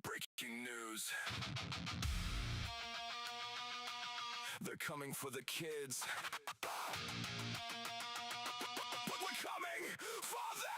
Breaking news. They're coming for the kids. But we're coming for them!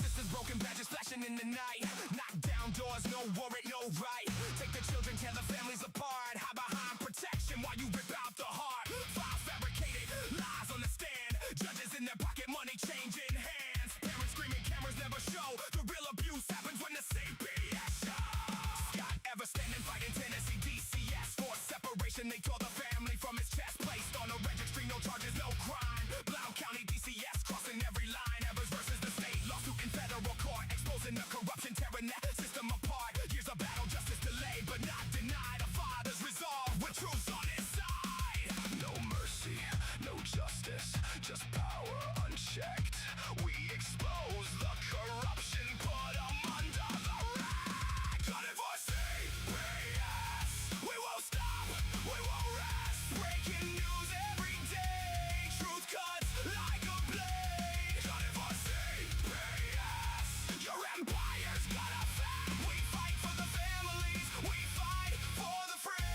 Sisters broken badges flashing in the night. Knock down doors, no warrant, no right. Take the children, tear the families apart. Hide behind protection while you rip out the heart. File fabricated, lies on the stand. Judges in their pocket, money changing hands. Parents screaming, cameras never show. The real abuse happens when the CPS shows. Scott ever standing, fighting Tennessee DCS for separation. They tore the family from his chest. Placed on a registry, no charges, no crime. Blount County DCS crossing every line. Evers versus the state, lawsuit in federal court, exposing the corruption, tearing that system apart. Years of battle, justice delayed, but not denied. A father's resolve with truth on his side. No mercy, no justice, just power unchecked. We expose the corruption, put them under the rack. Got it for CPS. We won't stop, we won't rest. Breaking news every day. Truth cuts like a blade. Got it for CPS. Your empire's gonna fail. We fight for the families. We fight for the free.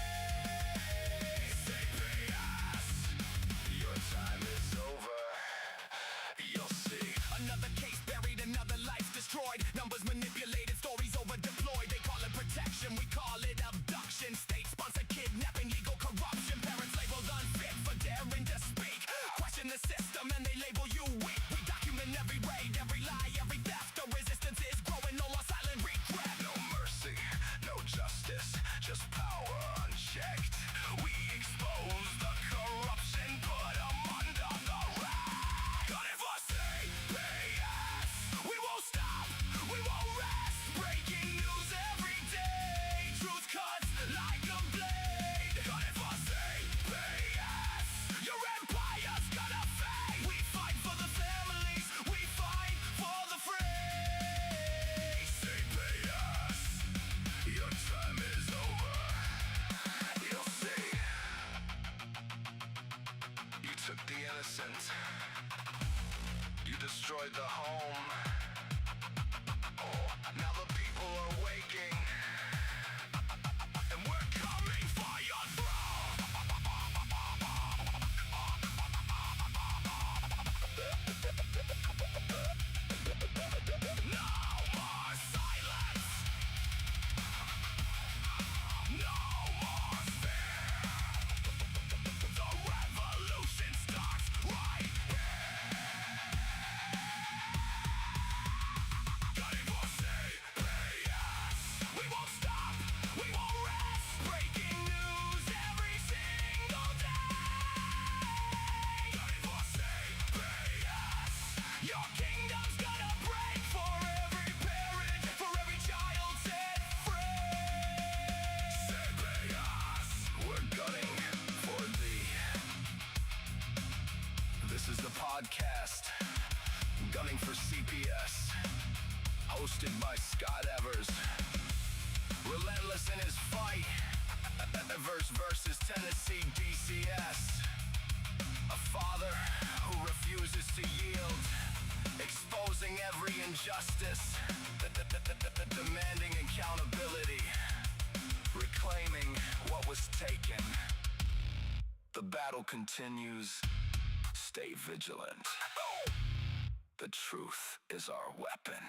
CPS. Your time is over. You'll see. Another case buried, another life destroyed. Numbers manipulated, stories over deployed. They call it protection, we call it abduction. State-sponsored kidnapping, legal corruption. Parents labeled unfit for daring to speak. Question the system and they label you weak. We document every raid, every lie, every theft. The resistance is growing, no more silent regret. No mercy, no justice, just power unchecked. We expose the corruption, put them under the rack. Got it for CPS. We won't stop, we won't rest. Breaking news every day. Truth cuts like a blade. Got it for CPS. Your empire's gonna fade. We fight for the families. We fight for the free. CPS. Your time is over. You'll see. You took the innocent. You destroyed the home. Now the people are waking. And we're coming for your throne. No more silence. No more fear. The revolution starts right here. Got it for CPS. We won't stop, we won't rest. Breaking news every single day. Got it for CPS. Your kingdom's gonna break for every parent, for every child set free. CPS, we're gunning for thee. This is the podcast, Gunning for CPS, hosted by Scott Evers. Relentless in his fight, Evers versus Tennessee DCS. A father who refuses to yield, exposing every injustice, demanding accountability, reclaiming what was taken. The battle continues. Stay vigilant. The truth is our weapon.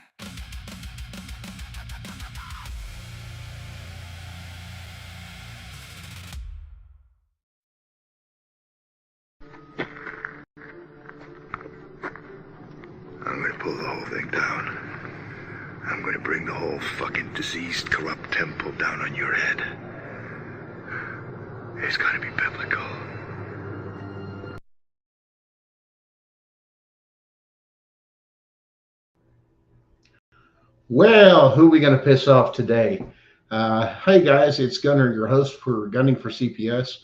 I'm gonna pull the whole thing down. I'm gonna bring the whole fucking diseased, corrupt temple down on your head. It's gotta be biblical. Well, who are we going to piss off today? Hi guys, it's Gunner, your host for Gunning for CPS.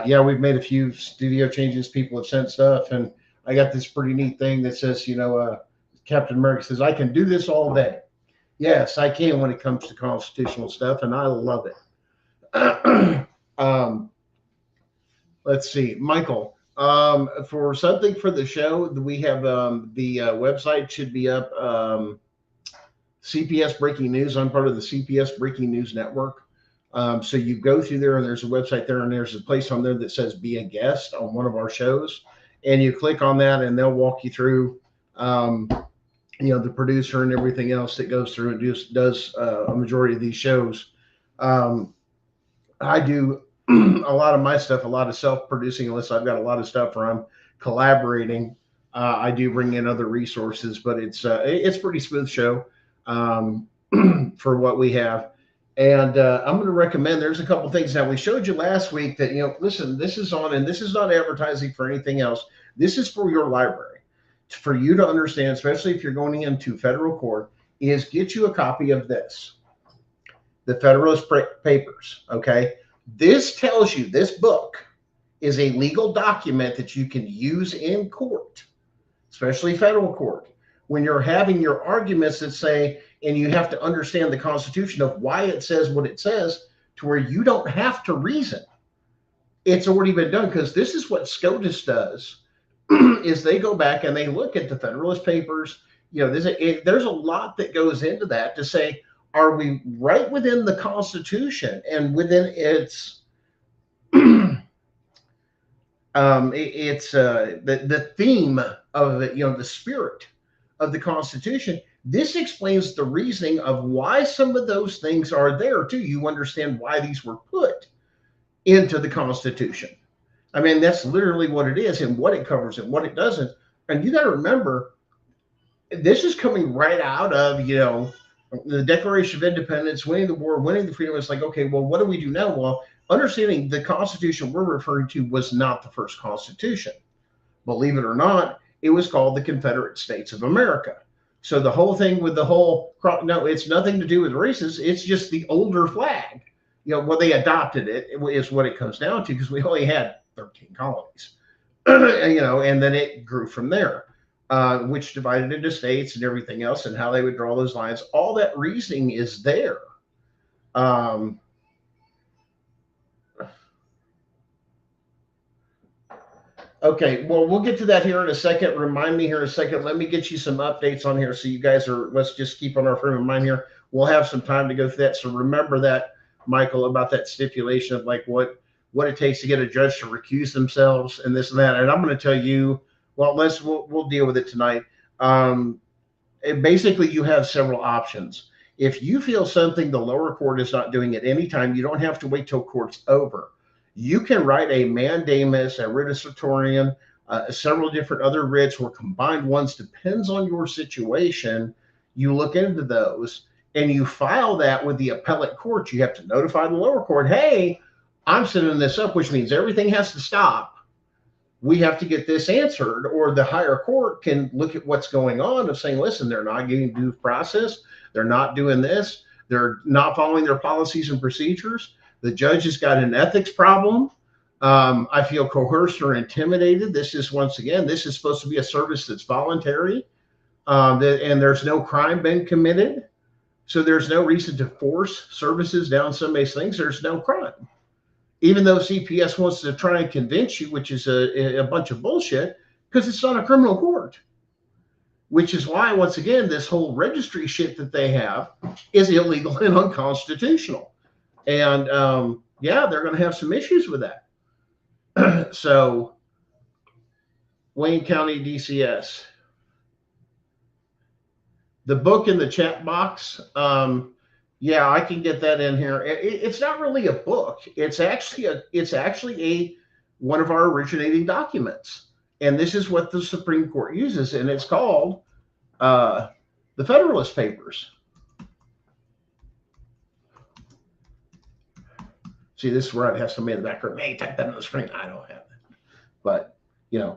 Yeah, we've made a few studio changes. People have sent stuff, and I got this pretty neat thing that says, Captain America says, I can do this all day. Yes, I can when it comes to constitutional stuff, and I love it. Let's see, Michael. For something for the show, we have the website should be up. CPS Breaking News. I'm part of the CPS Breaking News Network. So you go through there, and there's a website there, and there's a place on there that says "Be a guest" on one of our shows, and you click on that, and they'll walk you through. The producer and everything else that goes through and does a majority of these shows. I do a lot of my stuff, a lot of self-producing, unless I've got a lot of stuff where I'm collaborating. I do bring in other resources, but it's pretty smooth show for what we have. And I'm going to recommend. There's a couple things now we showed you last week that listen, this is on, and this is not advertising for anything else. This is for your library, for you to understand, especially if you're going into federal court. Is get you a copy of this, the Federalist Papers. Okay, this tells you, this book is a legal document that you can use in court, especially federal court, when you're having your arguments that say, and you have to understand the Constitution of why it says what it says, to where you don't have to reason. It's already been done, because this is what SCOTUS does, is they go back and they look at the Federalist Papers. There's a lot that goes into that to say, are we right within the Constitution and within its the theme of it, the spirit of the Constitution. This explains the reasoning of why some of those things are there too. You understand why these were put into the Constitution. I mean, that's literally what it is, and what it covers and what it doesn't. And you got to remember, this is coming right out of, the Declaration of Independence, winning the war, winning the freedom. It's like, okay, well, what do we do now? Well, understanding the Constitution we're referring to was not the first Constitution. Believe it or not, it was called the Confederate States of America. So the whole thing with the whole, no, it's nothing to do with races. It's just the older flag. They adopted it is what it comes down to, because we only had 13 colonies, and then it grew from there, which divided into states and everything else, and how they would draw those lines. All that reasoning is there. Okay, well, we'll get to that here in a second. Remind me here in a second. Let me get you some updates on here, so you guys let's just keep on our frame of mind here. We'll have some time to go through that. So remember that, Michael, about that stipulation of like what it takes to get a judge to recuse themselves and this and that. And I'm going to tell you, well, we'll deal with it tonight. Basically, you have several options. If you feel something the lower court is not doing at any time, you don't have to wait till court's over. You can write a mandamus, a writ of certiorari, several different other writs or combined ones, depends on your situation. You look into those and you file that with the appellate court. You have to notify the lower court, hey, I'm sending this up, which means everything has to stop. We have to get this answered, or the higher court can look at what's going on of saying, listen, they're not getting due process. They're not doing this. They're not following their policies and procedures. The judge has got an ethics problem. I feel coerced or intimidated. This is supposed to be a service that's voluntary, and there's no crime been committed. So there's no reason to force services down somebody's things. There's no crime. Even though CPS wants to try and convince you, which is a bunch of bullshit, because it's not a criminal court. Which is why, once again, this whole registry shit that they have is illegal and unconstitutional. And they're going to have some issues with that. So, Wayne County DCS. The book in the chat box, I can get that in here. It's not really a book. It's actually one of our originating documents, and this is what the Supreme Court uses, and it's called the Federalist Papers. See, this is where I have somebody in the background. Hey, type that on the screen. I don't have that, but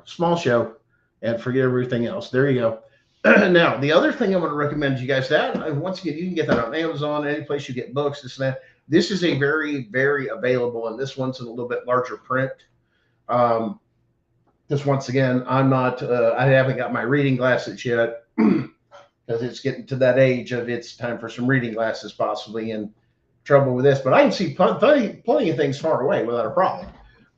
small show, and forget everything else. There you go. Now, the other thing I'm going to recommend to you guys, that once again, you can get that on Amazon, any place you get books, this and that. This is a very, very available, and this one's in a little bit larger print. Because once again, I'm not, I haven't got my reading glasses yet, because it's getting to that age of it's time for some reading glasses, possibly in trouble with this. But I can see plenty of things far away without a problem.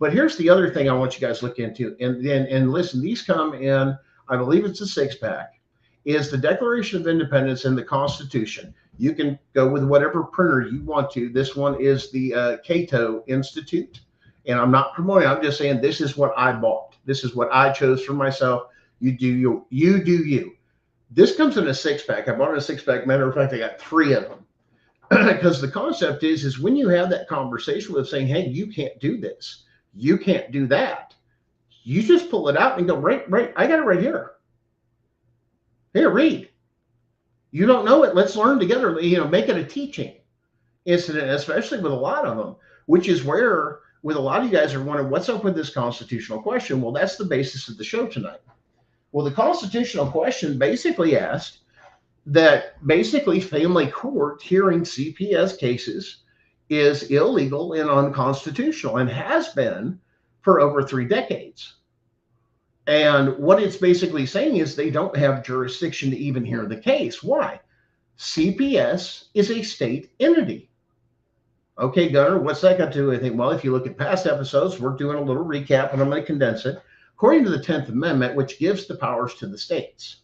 But here's the other thing I want you guys to look into. And listen, these come in, I believe it's a 6-pack, is the Declaration of Independence and the Constitution. You can go with whatever printer you want to. This one is the Cato Institute. And I'm not promoting, I'm just saying this is what I bought. This is what I chose for myself. You do you. You do you. This comes in a 6-pack. I bought it in a 6-pack. Matter of fact, I got 3 of them. Because the concept is when you have that conversation with saying, hey, you can't do this, you can't do that, you just pull it out and go, right, I got it right here. Here, read. You don't know it. Let's learn together. Make it a teaching incident, especially with a lot of them, which is where, with a lot of you guys are wondering, what's up with this constitutional question? Well, that's the basis of the show tonight. Well, the constitutional question basically asked that basically family court hearing CPS cases is illegal and unconstitutional and has been for over 3 decades. And what it's basically saying is they don't have jurisdiction to even hear the case. Why? CPS is a state entity. Okay, Gunnar, what's that got to do with anything? Well, if you look at past episodes, we're doing a little recap, and I'm going to condense it. According to the 10th Amendment, which gives the powers to the states,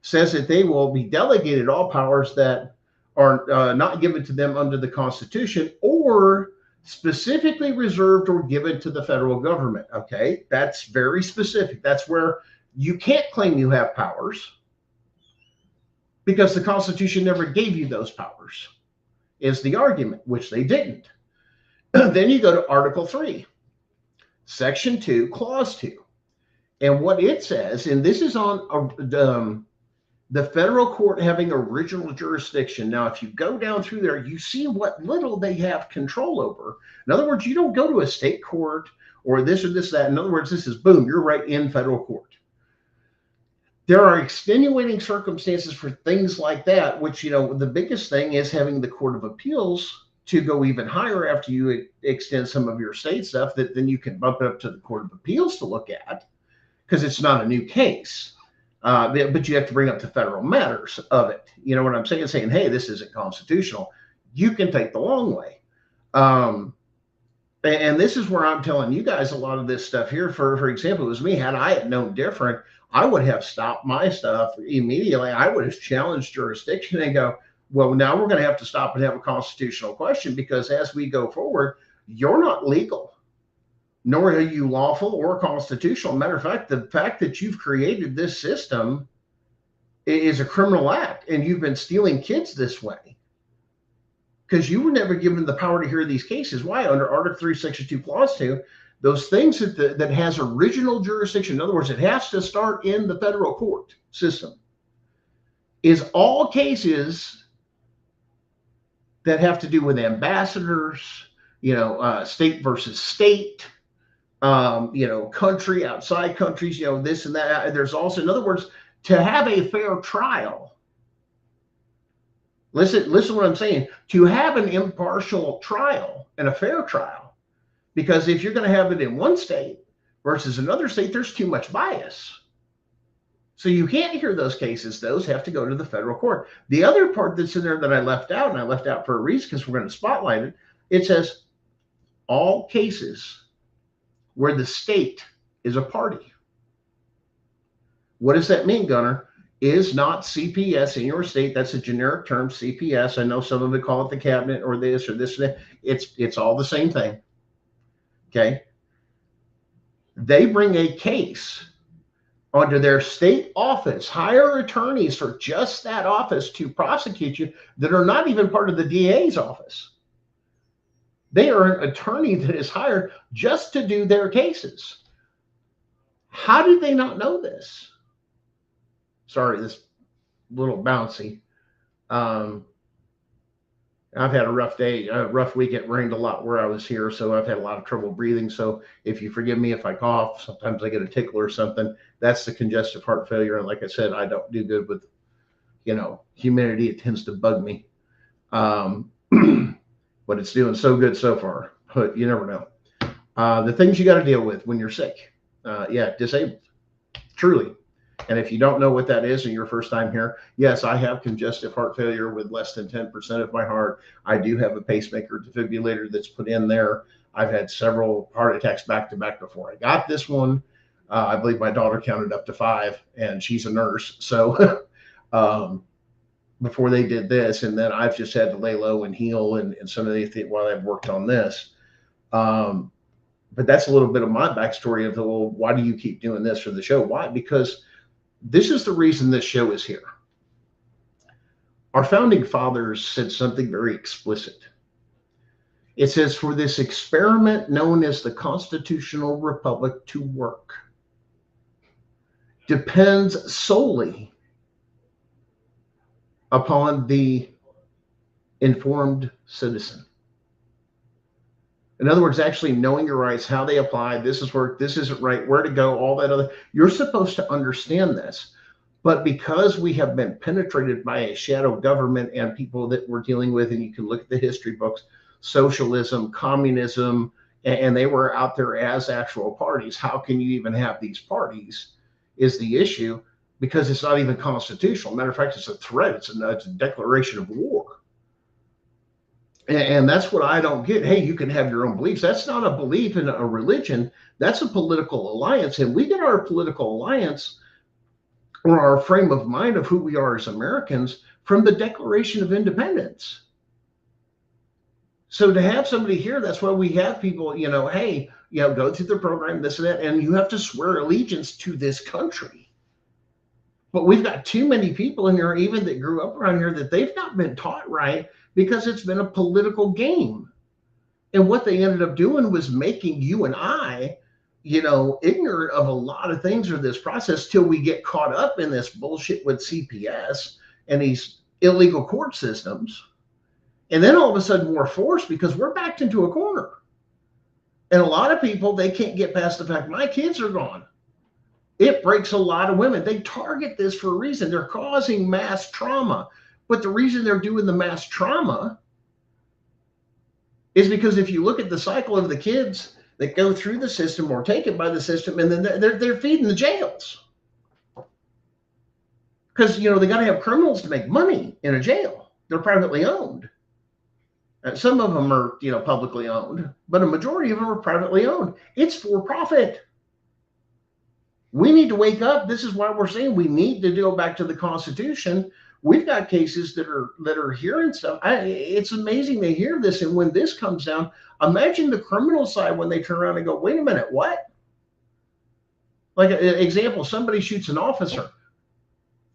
says that they will be delegated all powers that are not given to them under the Constitution or specifically reserved or given to the federal government. Okay, that's very specific. That's where you can't claim you have powers because the Constitution never gave you those powers, is the argument, which they didn't. Then you go to Article 3, Section 2, Clause 2. And what it says, and this is on the federal court having original jurisdiction. Now, if you go down through there, you see what little they have control over. In other words, you don't go to a state court or this or this, that. In other words, this is boom, you're right in federal court. There are extenuating circumstances for things like that, which, the biggest thing is having the Court of Appeals to go even higher after you extend some of your state stuff, that then you can bump it up to the Court of Appeals to look at, because it's not a new case. But you have to bring up the federal matters of it. You know what I'm saying? Saying, hey, this isn't constitutional. You can take the long way. And this is where I'm telling you guys a lot of this stuff here. For example, it was me. Had I had known different, I would have stopped my stuff immediately. I would have challenged jurisdiction and go, well, now we're going to have to stop and have a constitutional question, because as we go forward, you're not legal, nor are you lawful or constitutional. Matter of fact, the fact that you've created this system is a criminal act, and you've been stealing kids this way because you were never given the power to hear these cases. Why? Under Article 3, Section 2, Clause 2, those things that has original jurisdiction, in other words, it has to start in the federal court system, is all cases that have to do with ambassadors, state versus state, country, outside countries, this and that. There's also, in other words, to have a fair trial. Listen what I'm saying. To have an impartial trial and a fair trial, because if you're going to have it in one state versus another state, there's too much bias. So you can't hear those cases. Those have to go to the federal court. The other part that's in there that I left out, and I left out for a reason because we're going to spotlight it, it says all cases where the state is a party. What does that mean, Gunnar? Is not CPS in your state. That's a generic term, CPS. I know some of it call it the cabinet or this or this. It's all the same thing. Okay. They bring a case onto their state office, hire attorneys for just that office to prosecute you that are not even part of the DA's office. They are an attorney that is hired just to do their cases. How did they not know this? Sorry, this little bouncy. I've had a rough day, a rough week. It rained a lot where I was here, so I've had a lot of trouble breathing. So if you forgive me if I cough, sometimes I get a tickle or something. That's the congestive heart failure. And like I said, I don't do good with, humidity. It tends to bug me. But it's doing so good so far. But you never know. The things you got to deal with when you're sick. Disabled. Truly. And if you don't know what that is and your first time here, yes, I have congestive heart failure with less than 10% of my heart. I do have a pacemaker defibrillator that's put in there. I've had several heart attacks back to back before I got this one. I believe my daughter counted up to 5, and she's a nurse. So before they did this, and then I've just had to lay low and heal and some of the things while I've worked on this. But that's a little bit of my backstory of the, well, why do you keep doing this for the show? Why? Because this is the reason this show is here. Our founding fathers said something very explicit. It says, for this experiment known as the constitutional republic to work depends solely upon the informed citizen. In other words, actually knowing your rights, how they apply, this is work, this isn't right, where to go, all that other. You're supposed to understand this. But because we have been penetrated by a shadow government and people that we're dealing with, and you can look at the history books, socialism, communism, and they were out there as actual parties. How can you even have these parties is the issue, because it's not even constitutional. Matter of fact, it's a threat. It's a declaration of war. And that's what I don't get. Hey, you can have your own beliefs. That's not a belief in a religion. That's a political alliance. And we get our political alliance or our frame of mind of who we are as Americans from the Declaration of Independence. So to have somebody here, that's why we have people, hey, go through the program, this and that, and you have to swear allegiance to this country. But we've got too many people in here, even that grew up around here, that they've not been taught right, because it's been a political game. And what they ended up doing was making you and I, ignorant of a lot of things or this process till we get caught up in this bullshit with CPS and these illegal court systems. And then all of a sudden we're forced because we're backed into a corner. And a lot of people, they can't get past the fact my kids are gone. It breaks a lot of women. They target this for a reason. They're causing mass trauma. But the reason they're doing the mass trauma is because if you look at the cycle of the kids that go through the system or taken by the system, and then they're feeding the jails. Because, they got to have criminals to make money in a jail. They're privately owned. Some of them are, publicly owned, but a majority of them are privately owned. It's for profit. We need to wake up. This is why we're saying we need to go back to the Constitution. We've got cases that are hearing stuff. It's amazing they hear this. And when this comes down, imagine the criminal side when they turn around and go, wait a minute, what? Like an example, somebody shoots an officer.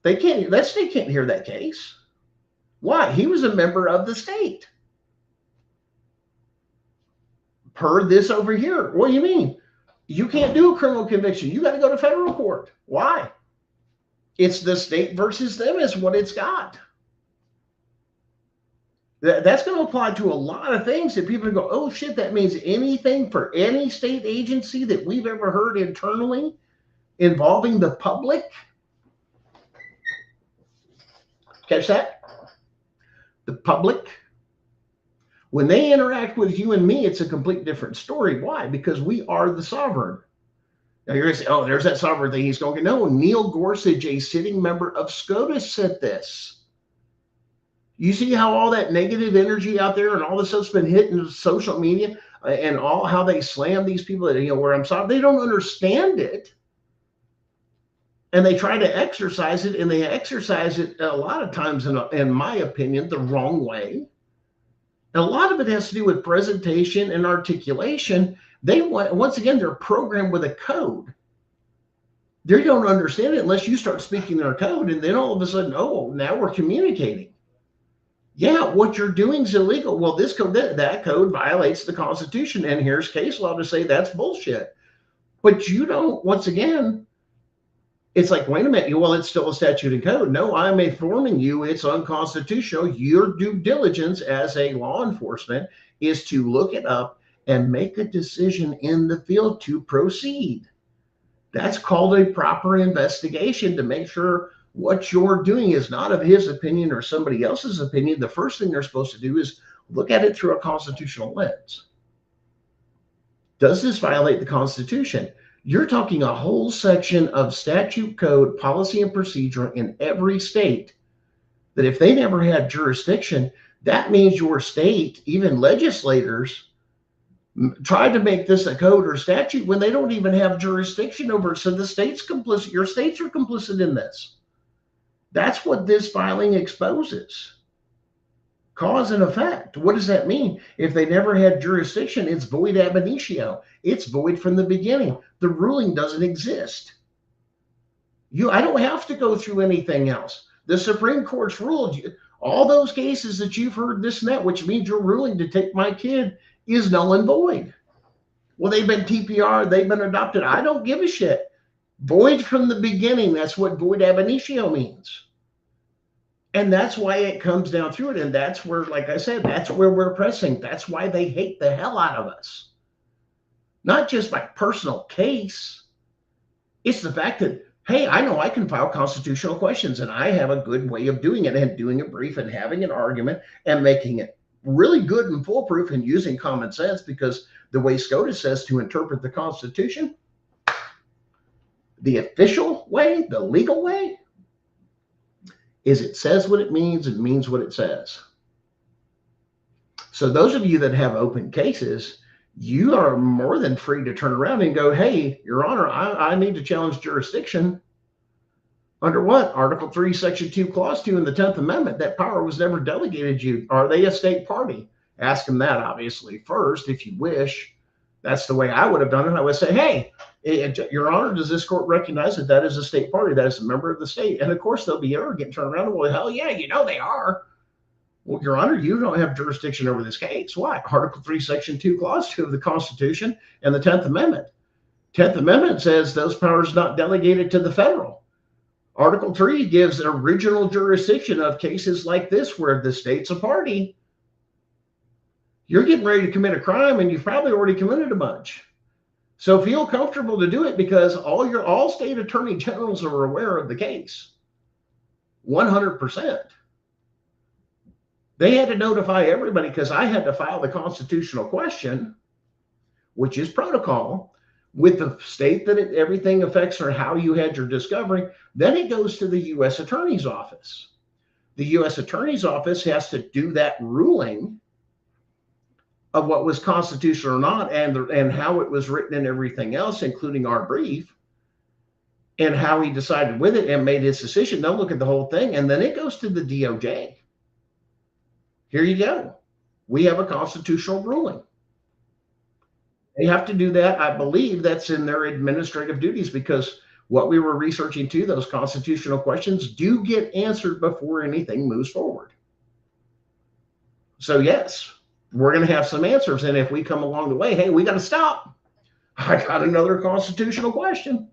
That state can't hear that case. Why? He was a member of the state. Per this over here. What do you mean? You can't do a criminal conviction. You got to go to federal court. Why? It's the state versus them is what it's got. That's going to apply to a lot of things that people go, oh shit, that means anything for any state agency that we've ever heard internally involving the public. Catch that? The public. When they interact with you and me, it's a complete different story. Why? Because we are the sovereign. Now you're going to say, oh, there's that sovereign thing he's going to no, Neil Gorsuch, a sitting member of SCOTUS, said this. You see how all that negative energy out there and all this stuff's been hitting social media and all how they slam these people that, where I'm sorry, they don't understand it. And they try to exercise it, and they exercise it a lot of times, in my opinion, the wrong way. And a lot of it has to do with presentation and articulation. They want, once again, they're programmed with a code. They don't understand it unless you start speaking their code, and then all of a sudden, oh, now we're communicating. Yeah, what you're doing is illegal. Well, this code, that code violates the Constitution, and here's case law to say that's bullshit. But you don't, once again, it's like, wait a minute, well, it's still a statute and code. No, I'm informing you it's unconstitutional. Your due diligence as a law enforcement is to look it up and make a decision in the field to proceed. That's called a proper investigation to make sure what you're doing is not of his opinion or somebody else's opinion. The first thing they're supposed to do is look at it through a constitutional lens. Does this violate the Constitution? You're talking a whole section of statute, code, policy, and procedure in every state that if they never had jurisdiction, that means your state, even legislators, tried to make this a code or statute when they don't even have jurisdiction over it. So the state's complicit. Your states are complicit in this. That's what this filing exposes. Cause and effect. What does that mean? If they never had jurisdiction, it's void ab initio. It's void from the beginning. The ruling doesn't exist. I don't have to go through anything else. The Supreme Court's ruled all those cases that you've heard this and that, which means your ruling to take my kid is null and void. Well, they've been TPR, they've been adopted. I don't give a shit. Void from the beginning. That's what void ab initio means. And that's why it comes down through it. And that's where, like I said, that's where we're pressing. That's why they hate the hell out of us. Not just my personal case. It's the fact that, hey, I know I can file constitutional questions and I have a good way of doing it and doing a brief and having an argument and making it really good and foolproof and using common sense, because the way SCOTUS says to interpret the Constitution, the official way, the legal way, is it says what it means and means what it says. So those of you that have open cases, you are more than free to turn around and go, hey, Your Honor, I need to challenge jurisdiction. Under what? Article 3, Section 2, Clause 2 in the 10th Amendment. That power was never delegated to you. Are they a state party? Ask them that, obviously, first, if you wish. That's the way I would have done it. I would say, hey, Your Honor, does this court recognize that that is a state party? That is a member of the state. And of course, they'll be arrogant, turn around and, well, hell yeah, you know they are. Well, Your Honor, you don't have jurisdiction over this case. Why? Article 3, Section 2, Clause 2 of the Constitution and the 10th Amendment. 10th Amendment says those powers not delegated to the federal. Article 3 gives original jurisdiction of cases like this where the state's a party. You're getting ready to commit a crime and you've probably already committed a bunch. So feel comfortable to do it, because all state attorney generals are aware of the case. 100%. They had to notify everybody, because I had to file the constitutional question, which is protocol, with the state that everything affects or how you had your discovery. Then it goes to the U.S. Attorney's Office. The U.S. Attorney's Office has to do that ruling of what was constitutional or not, and how it was written and everything else, including our brief, and how he decided with it and made his decision. They'll look at the whole thing, and then it goes to the DOJ. Here you go. We have a constitutional ruling. They have to do that. I believe that's in their administrative duties, because what we were researching too, those constitutional questions do get answered before anything moves forward. So yes, we're going to have some answers. And if we come along the way, hey, we got to stop. I got another constitutional question.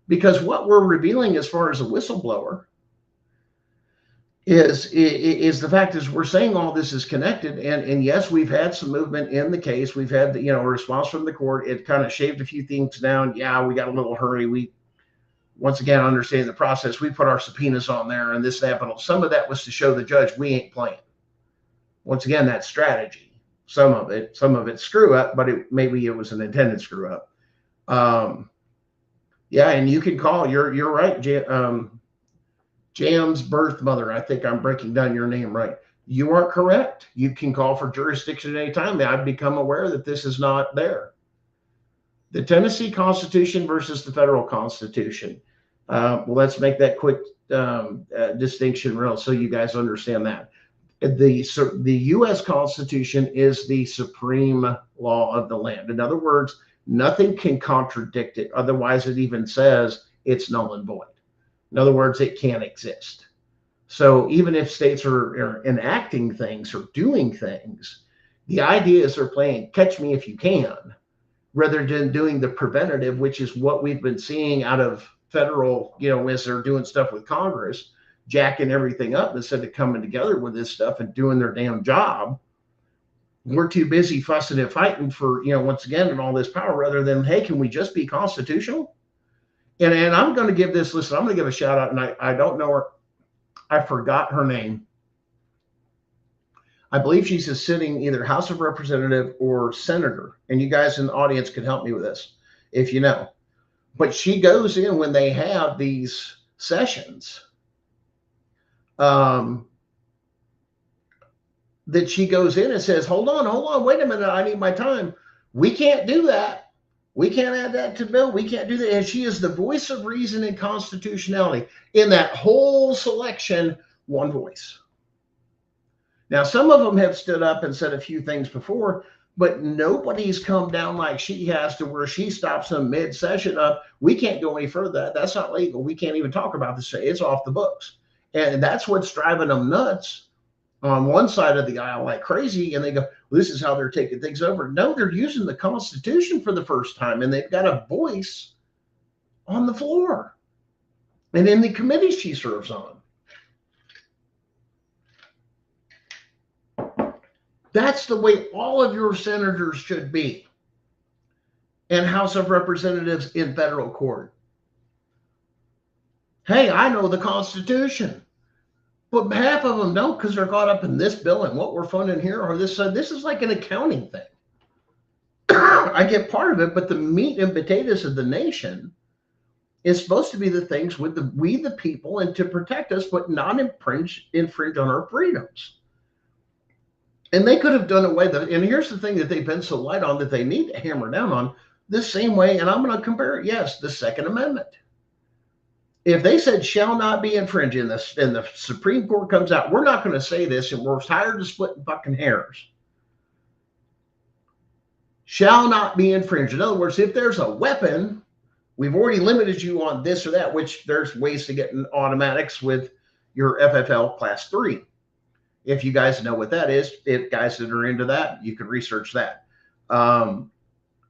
Because what we're revealing as far as a whistleblower is the fact is we're saying all this is connected. And yes, we've had some movement in the case. We've had a response from the court. It kind of shaved a few things down. Yeah, we got a little hurry. We, once again, understanding the process, we put our subpoenas on there and this, that, but some of that was to show the judge we ain't playing. Once again, that's strategy. Some of it screw up, but maybe it was an intended screw up. Yeah, and you can call. You're right, Jam's birth mother. I think I'm breaking down your name right. You are correct. You can call for jurisdiction at any time. I've become aware that this is not there. The Tennessee Constitution versus the federal Constitution. Well, let's make that quick distinction real, so you guys understand that. The U.S. Constitution is the supreme law of the land. In other words, nothing can contradict it. Otherwise, it even says it's null and void. In other words, it can't exist. So even if states are enacting things or doing things, the idea is they're playing catch me if you can, rather than doing the preventative, which is what we've been seeing out of federal, as they're doing stuff with Congress, jacking everything up instead of coming together with this stuff and doing their damn job. We're too busy fussing and fighting for, once again, and all this power, rather than, hey, can we just be constitutional? And I'm going to give this, listen, I'm going to give a shout out, and I don't know her. I forgot her name. I believe she's a sitting either House of Representative or Senator. And you guys in the audience can help me with this if you know. But she goes in when they have these sessions, that she goes in and says, hold on, wait a minute, I need my time. We can't do that. We can't add that to the bill. We can't do that. And she is the voice of reason and constitutionality. In that whole selection, one voice. Now, some of them have stood up and said a few things before, but nobody's come down like she has to where she stops them mid-session up. We can't go any further. That's not legal. We can't even talk about this. It's off the books. And that's what's driving them nuts on one side of the aisle like crazy. And they go, well, this is how they're taking things over. No, they're using the Constitution for the first time, and they've got a voice on the floor and in the committee she serves on. That's the way all of your senators should be, and House of Representatives in federal court. Hey, I know the Constitution, but half of them don't because they're caught up in this bill and what we're funding here or this. This is like an accounting thing. I get part of it, but the meat and potatoes of the nation is supposed to be the things with we the people and to protect us, but not infringe on our freedoms. And they could have done away with it. And here's the thing that they've been so light on that they need to hammer down on the same way. And I'm going to compare it. Yes, the Second Amendment. If they said shall not be infringed and the Supreme Court comes out, we're not going to say this and we're tired of splitting fucking hairs. Shall not be infringed. In other words, if there's a weapon, we've already limited you on this or that, which there's ways to get in automatics with your FFL Class 3. If you guys know what that is, if guys that are into that, you can research that.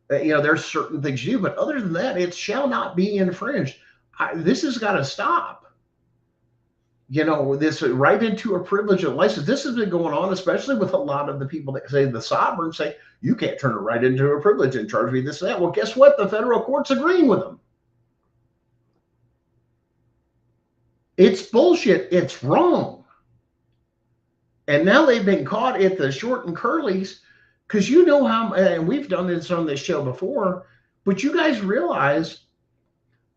There's certain things you do, but other than that, it shall not be infringed. This has got to stop. This right into a privilege of license. This has been going on, especially with a lot of the people that say the sovereigns say, you can't turn it right into a privilege and charge me this and that. Well, guess what? The federal court's agreeing with them. It's bullshit. It's wrong. And now they've been caught at the short and curlies because you know how, and we've done this on this show before, but you guys realize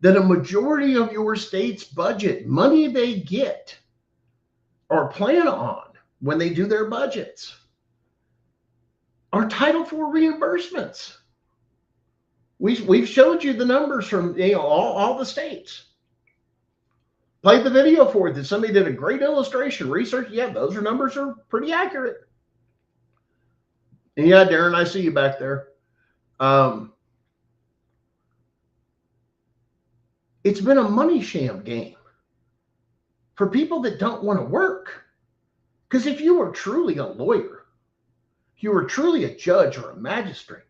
that a majority of your state's budget, money they get or plan on when they do their budgets, are Title IV reimbursements. We've showed you the numbers from all the states. Played the video for it that somebody did a great illustration research. Yeah, those numbers are pretty accurate. And yeah, Darren, I see you back there. It's been a money sham game for people that don't want to work. Because if you were truly a lawyer, if you were truly a judge or a magistrate,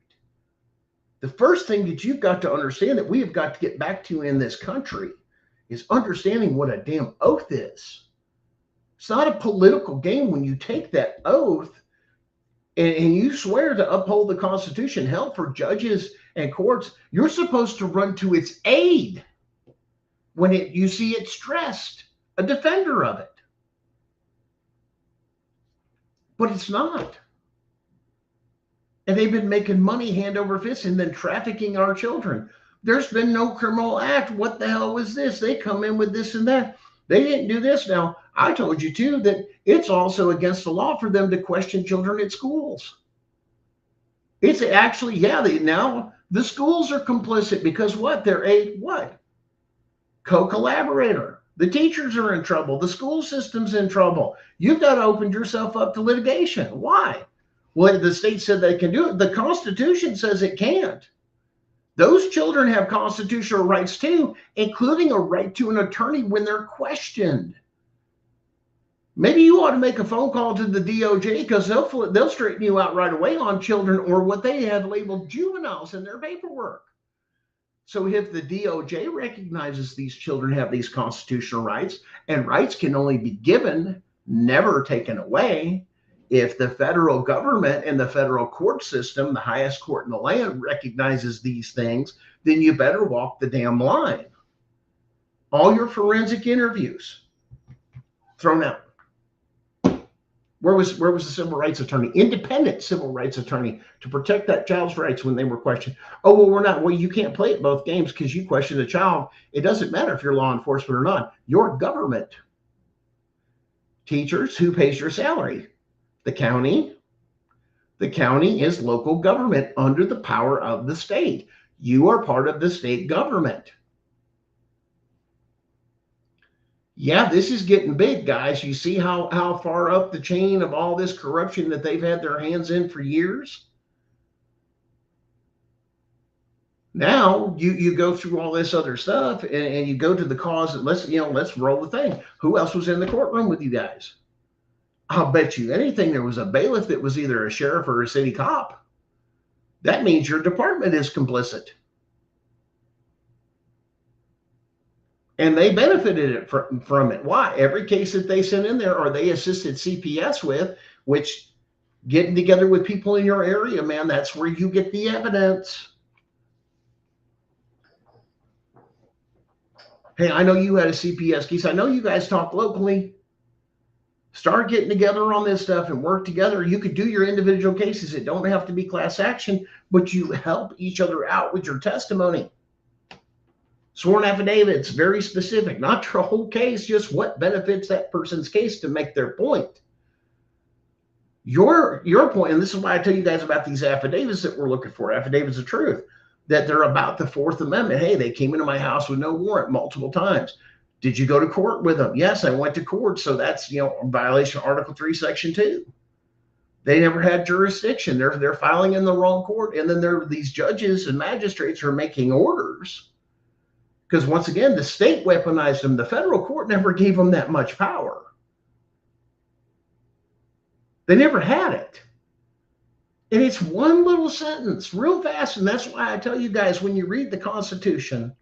the first thing that you've got to understand that we have got to get back to in this country is understanding what a damn oath is. It's not a political game when you take that oath and you swear to uphold the Constitution. Hell, for judges and courts, you're supposed to run to its aid when you see it stressed, a defender of it. But it's not. And they've been making money hand over fist and then trafficking our children. There's been no criminal act. What the hell was this? They come in with this and that. They didn't do this. Now, I told you too that it's also against the law for them to question children at schools. It's actually, now the schools are complicit because what? They're a co-collaborator. The teachers are in trouble. The school system's in trouble. You've got to open yourself up to litigation. Why? Well, the state said they can do it. The Constitution says it can't. Those children have constitutional rights too, including a right to an attorney when they're questioned. Maybe you ought to make a phone call to the DOJ because they'll straighten you out right away on children or what they have labeled juveniles in their paperwork. So if the DOJ recognizes these children have these constitutional rights, and rights can only be given, never taken away, if the federal government and the federal court system, the highest court in the land, recognizes these things, then you better walk the damn line. All your forensic interviews thrown out. Where was the civil rights attorney, independent civil rights attorney, to protect that child's rights when they were questioned? Oh, well, we're not. Well, you can't play at both games because you question a child. It doesn't matter if you're law enforcement or not. Your government. Teachers, who pays your salary? The county, The county is local government under the power of the state. You are part of the state government. Yeah, this is getting big, guys. You see how far up the chain of all this corruption that they've had their hands in for years? Now you go through all this other stuff and you go to the cause and let's roll the thing. Who else was in the courtroom with you guys? I'll bet you anything there was a bailiff that was either a sheriff or a city cop. That means your department is complicit. And they benefited it from it. Why? Every case that they sent in there or they assisted CPS with, which getting together with people in your area, man, that's where you get the evidence. Hey, I know you had a CPS case. I know you guys talk locally. Start getting together on this stuff and work together. You could do your individual cases. It don't have to be class action, but you help each other out with your testimony. Sworn affidavits, very specific, not your whole case, just what benefits that person's case to make their point. Your point, and this is why I tell you guys about these affidavits that we're looking for, affidavits of truth, that they're about the Fourth Amendment. Hey, they came into my house with no warrant multiple times. Did you go to court with them? Yes, I went to court. So that's, a violation of Article 3, Section 2. They never had jurisdiction. They're filing in the wrong court. And then there are these judges and magistrates who are making orders. Because once again, the state weaponized them. The federal court never gave them that much power. They never had it. And it's one little sentence, real fast. And that's why I tell you guys, when you read the Constitution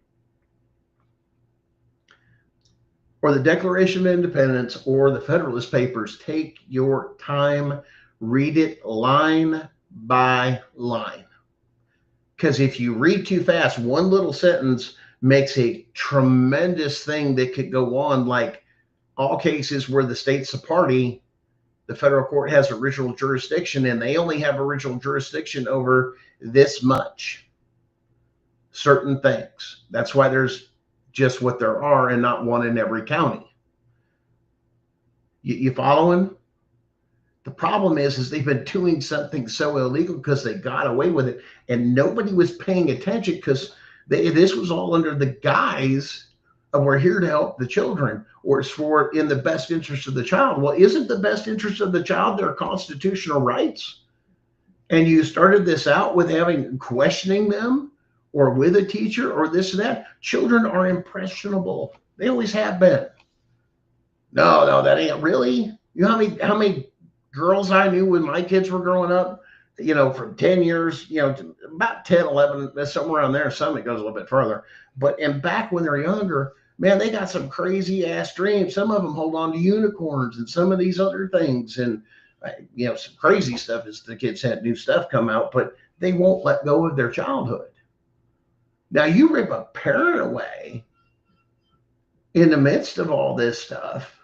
or the Declaration of Independence or the Federalist Papers, take your time, read it line by line. Because if you read too fast, one little sentence makes a tremendous thing that could go on, like all cases where the state's a party, the federal court has original jurisdiction, and they only have original jurisdiction over this much, certain things. That's why there's just what there are and not one in every county. You following? The problem is they've been doing something so illegal because they got away with it, and nobody was paying attention because this was all under the guise of we're here to help the children, or it's for in the best interest of the child. Well, isn't the best interest of the child their constitutional rights? And you started this out with questioning them or with a teacher or this and that. Children are impressionable. They always have been. No, that ain't really. You know how many girls I knew when my kids were growing up, from 10 years, to about 10, 11, somewhere around there. Some it goes a little bit further. And back when they're younger, man, they got some crazy ass dreams. Some of them hold on to unicorns and some of these other things. And, some crazy stuff as the kids had new stuff come out, but they won't let go of their childhood. Now you rip a parent away in the midst of all this stuff.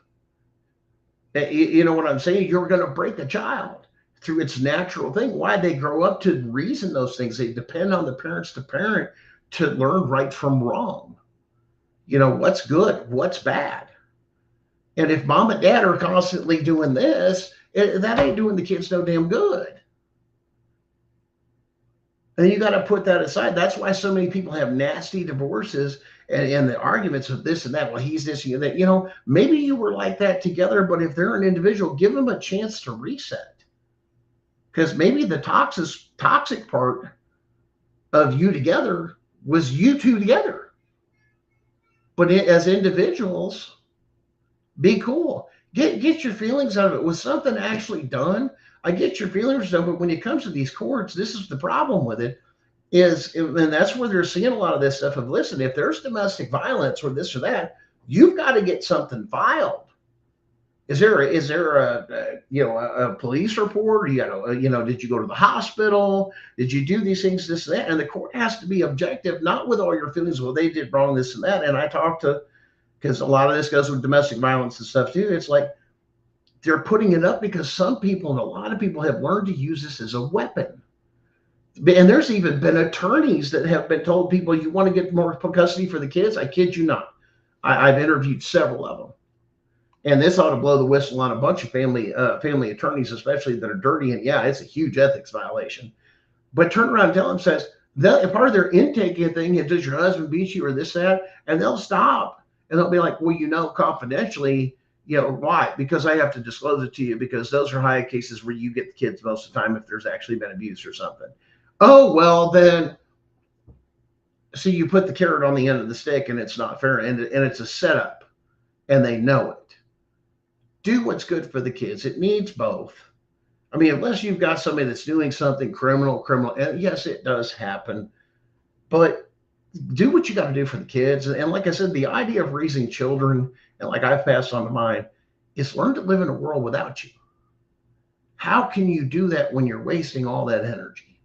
You know what I'm saying? You're going to break a child through its natural thing. Why? They grow up to reason those things. They depend on the parents to parent to learn right from wrong. What's good, what's bad. And if mom and dad are constantly doing this, that ain't doing the kids no damn good. And you got to put that aside. That's why so many people have nasty divorces and the arguments of this and that. Well, he's this and that. Maybe you were like that together, but if they're an individual, give them a chance to reset. Because maybe the toxic part of you together was you two together. But as individuals, be cool. Get your feelings out of it. Was something actually done? I get your feelings done, but when it comes to these courts, this is the problem with it. And that's where they're seeing a lot of this stuff of, listen, if there's domestic violence or this or that, you've got to get something filed. Is there a police report? Or did you go to the hospital? Did you do these things, this and that? And the court has to be objective, not with all your feelings. Well, they did wrong, this and that. And I talked to, because a lot of this goes with domestic violence and stuff too. It's like they're putting it up because some people and a lot of people have learned to use this as a weapon. And there's even been attorneys that have been told people, you want to get more custody for the kids? I kid you not. I've interviewed several of them. And this ought to blow the whistle on a bunch of family attorneys, especially that are dirty. And yeah, it's a huge ethics violation. But turn around and tell them, says, part of their intake thing is, does your husband beat you or this, that? And they'll stop. And they'll be like, well, confidentially, why? Because I have to disclose it to you, because those are high cases where you get the kids most of the time if there's actually been abuse or something. Oh, well, then, see, you put the carrot on the end of the stick, and it's not fair. And it's a setup, and they know it. Do what's good for the kids. It needs both. I mean, unless you've got somebody that's doing something criminal, and yes, it does happen, but do what you got to do for the kids. And like I said, the idea of raising children, and like I've passed on to mine, is learn to live in a world without you. How can you do that when you're wasting all that energy?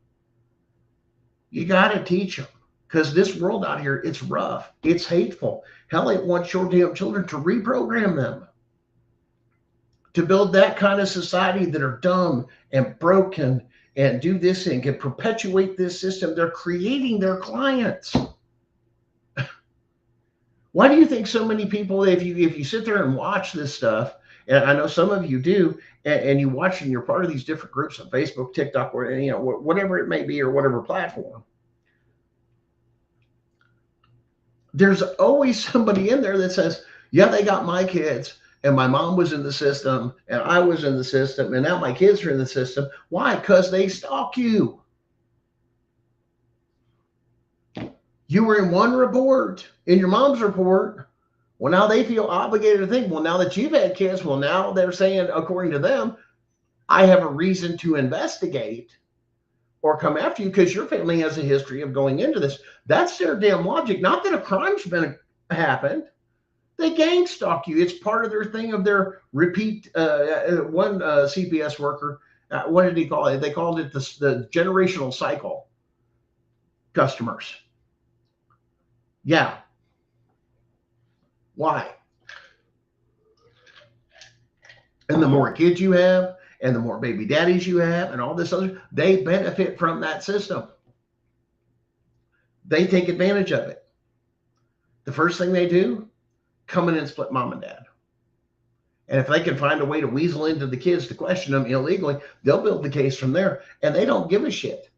You got to teach them, because this world out here, it's rough. It's hateful. Hell, it wants your damn children to reprogram them, to build that kind of society that are dumb and broken and do this and can perpetuate this system. They're creating their clients. Why do you think so many people, if you sit there and watch this stuff, and I know some of you do, and you watch and you're part of these different groups on Facebook, TikTok, or whatever it may be, or whatever platform, there's always somebody in there that says, yeah, they got my kids, and my mom was in the system, and I was in the system, and now my kids are in the system. Why? Because they stalk you. You were in one report, in your mom's report. Well, now they feel obligated to think, well, now that you've had kids, well, now they're saying, according to them, I have a reason to investigate or come after you because your family has a history of going into this. That's their damn logic. Not that a crime's been happened. They gang stalk you. It's part of their thing of their repeat. One CPS worker, what did he call it? They called it the generational cycle customers. Yeah. Why? And the more kids you have, and the more baby daddies you have, and all this other, they benefit from that system. They take advantage of it. The first thing they do, come in and split mom and dad. And if they can find a way to weasel into the kids to question them illegally, they'll build the case from there, and they don't give a shit.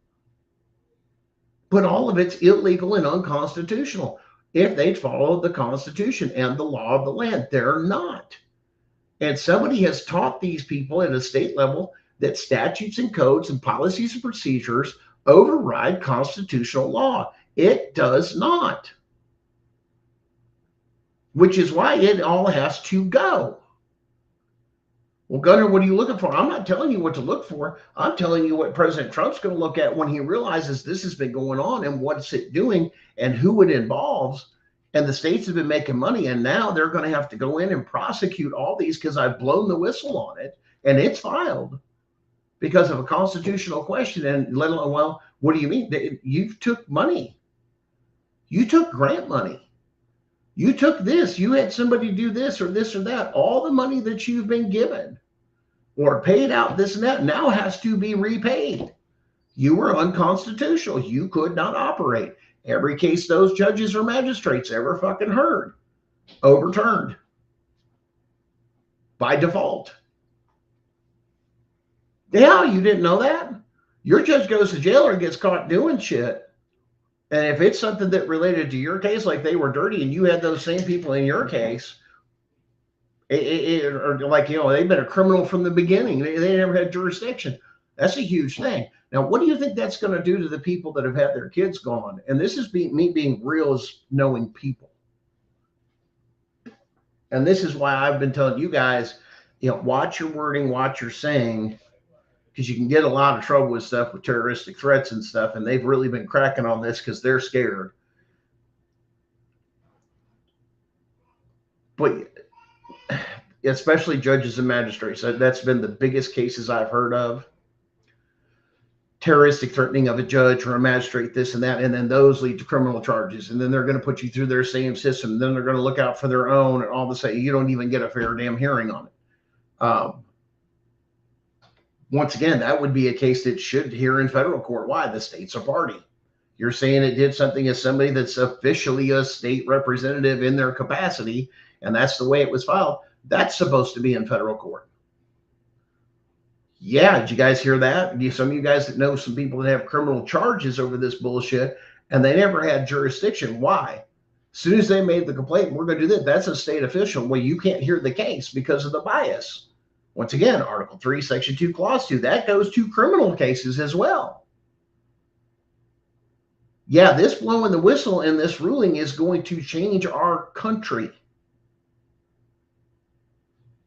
But all of it's illegal and unconstitutional if they'd followed the Constitution and the law of the land. They're not. And somebody has taught these people at a state level that statutes and codes and policies and procedures override constitutional law. It does not. Which is why it all has to go. Well, Gunnar, what are you looking for? I'm not telling you what to look for. I'm telling you what President Trump's going to look at when he realizes this has been going on and what's it doing and who it involves. And the states have been making money, and now they're going to have to go in and prosecute all these because I've blown the whistle on it, and it's filed because of a constitutional question. And let alone, well, what do you mean? You took money. You took grant money. You took this, you had somebody do this or that. All the money that you've been given or paid out, this and that, now has to be repaid. You were unconstitutional. You could not operate. Every case those judges or magistrates ever fucking heard, overturned by default. Yeah, you didn't know that? Your judge goes to jail or gets caught doing shit. And if it's something that related to your case, like they were dirty and you had those same people in your case, or like, they've been a criminal from the beginning. They never had jurisdiction. That's a huge thing. Now, what do you think that's going to do to the people that have had their kids gone? And this is me being real, is knowing people. And this is why I've been telling you guys, watch your wording, watch your saying, because you can get a lot of trouble with stuff with terroristic threats and stuff. And they've really been cracking on this because they're scared. But especially judges and magistrates, that's been the biggest cases I've heard of. Terroristic threatening of a judge or a magistrate, this and that. And then those lead to criminal charges. And then they're going to put you through their same system. And then they're going to look out for their own. And all of a sudden, you don't even get a fair damn hearing on it. Once again, that would be a case that should hear in federal court. Why? The state's a party. You're saying it did something as somebody that's officially a state representative in their capacity, and that's the way it was filed. That's supposed to be in federal court. Yeah, did you guys hear that? Some of you guys that know some people that have criminal charges over this bullshit, and they never had jurisdiction. Why? As soon as they made the complaint, we're going to do this. That's a state official. Well, you can't hear the case because of the bias. Once again, Article 3, Section 2, Clause 2, that goes to criminal cases as well. Yeah, this blowing the whistle and this ruling is going to change our country.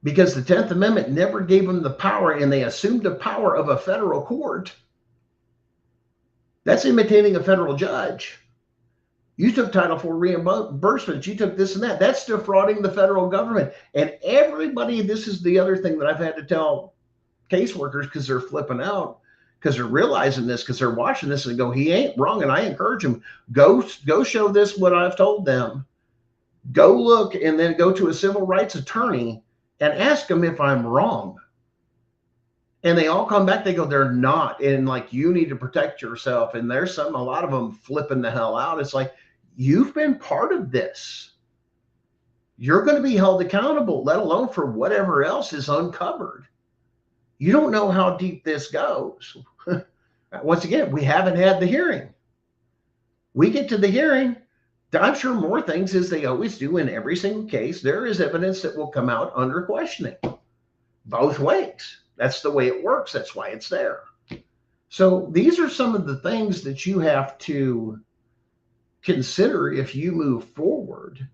Because the 10th Amendment never gave them the power, and they assumed the power of a federal court. That's imitating a federal judge. You took Title IV reimbursement. You took this and that. That's defrauding the federal government. And everybody, this is the other thing that I've had to tell caseworkers because they're flipping out, because they're realizing this, because they're watching this and go, he ain't wrong. And I encourage them, go show this what I've told them. Go look and then go to a civil rights attorney and ask them if I'm wrong. And they all come back, they go, they're not. And like, you need to protect yourself. And there's a lot of them flipping the hell out. It's like, you've been part of this. You're going to be held accountable, let alone for whatever else is uncovered. You don't know how deep this goes. Once again, we haven't had the hearing. We get to the hearing. I'm sure more things, as they always do in every single case, there is evidence that will come out under questioning. Both ways. That's the way it works. That's why it's there. So these are some of the things that you have to consider if you move forward.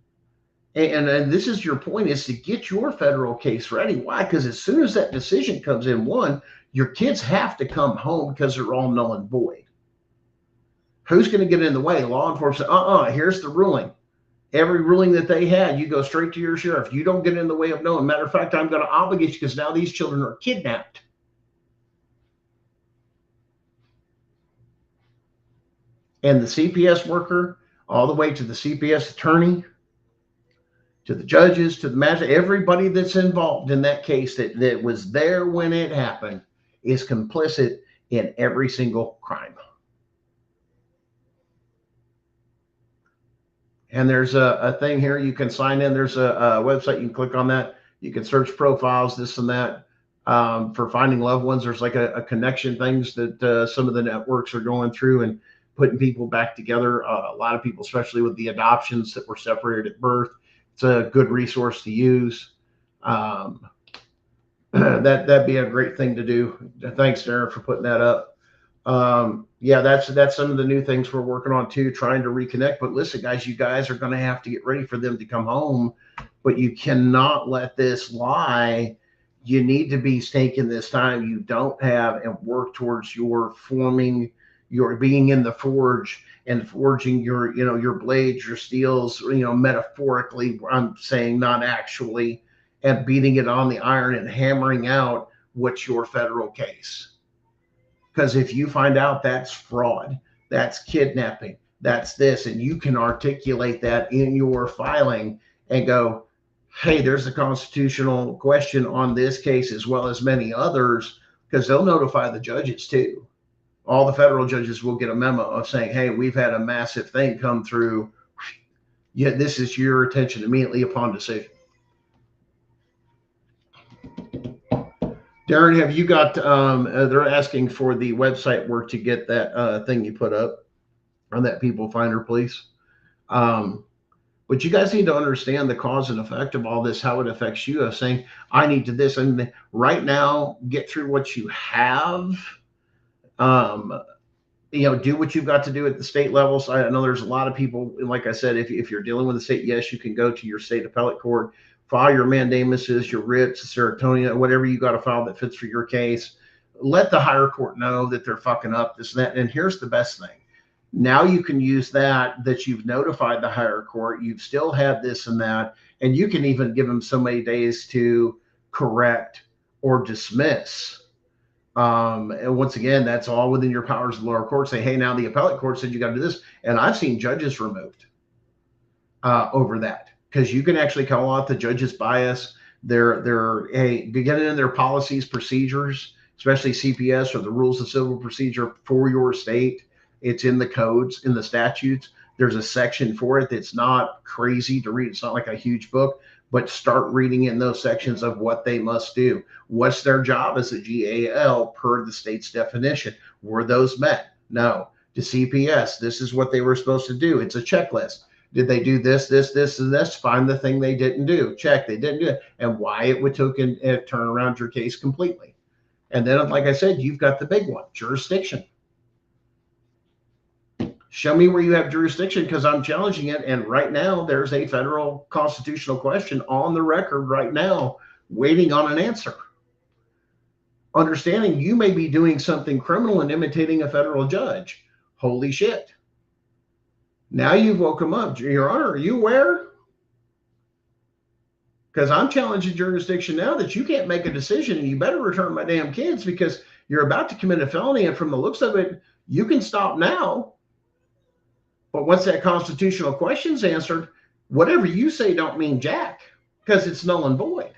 And this is your point, is to get your federal case ready. Why? Because as soon as that decision comes in, one, your kids have to come home because they're all null and void. Who's going to get in the way? Law enforcement. Here's the ruling. Every ruling that they had, you go straight to your sheriff. You don't get in the way of knowing. Matter of fact, I'm going to obligate you because now these children are kidnapped. And the CPS worker, all the way to the CPS attorney, to the judges, to the magistrate, everybody that's involved in that case that was there when it happened is complicit in every single crime. And there's a thing here you can sign in. There's a website. You can click on that. You can search profiles, this and that, for finding loved ones. There's like a connection things that some of the networks are going through and putting people back together. A lot of people, especially with the adoptions that were separated at birth, it's a good resource to use. That'd be a great thing to do. Thanks, Darren, for putting that up. Yeah, that's some of the new things we're working on too, trying to reconnect. But listen, guys, you guys are going to have to get ready for them to come home, but you cannot let this lie. You need to be taking this time you don't have and work towards your forming, your being in the forge and forging your blades, your steels, metaphorically, I'm saying, not actually, and beating it on the iron and hammering out what's your federal case. Because if you find out that's fraud, that's kidnapping, that's this, and you can articulate that in your filing and go, hey, there's a constitutional question on this case as well as many others, because they'll notify the judges too. All the federal judges will get a memo of saying, hey, we've had a massive thing come through. Yeah, this is your attention immediately upon decision. Darren, have you got, they're asking for the website where to get that thing you put up on that People Finder, please. But you guys need to understand the cause and effect of all this, how it affects you, of saying, I need to this. And right now, get through what you have. Do what you've got to do at the state levels. I know there's a lot of people, like I said, if you're dealing with the state, yes, you can go to your state appellate court, file your mandamuses, your writs, serotonin, whatever you got to file that fits for your case. Let the higher court know that they're fucking up, this and that. And here's the best thing. Now you can use that you've notified the higher court, you've still had this and that, and you can even give them so many days to correct or dismiss. And once again, that's all within your powers of the lower court. Say, hey, now the appellate court said you got to do this. And I've seen judges removed over that, because you can actually call out the judge's bias. They're get it in their policies, procedures, especially CPS or the rules of civil procedure for your state. It's in the codes, in the statutes. There's a section for it that's not crazy to read. It's not like a huge book, but start reading in those sections of what they must do. What's their job as a GAL per the state's definition? Were those met? No. To CPS, this is what they were supposed to do. It's a checklist. Did they do this, and this? Find the thing they didn't do. Check, they didn't do it, and why it would turn around your case completely. And then, like I said, you've got the big one, jurisdiction. Show me where you have jurisdiction, because I'm challenging it. And right now, there's a federal constitutional question on the record right now, waiting on an answer. Understanding you may be doing something criminal and imitating a federal judge. Holy shit. Now you've woke him up. Your Honor, are you aware? Because I'm challenging jurisdiction now that you can't make a decision, and you better return my damn kids, because you're about to commit a felony. And from the looks of it, you can stop now. But once that constitutional question's answered, whatever you say don't mean jack, because it's null and void.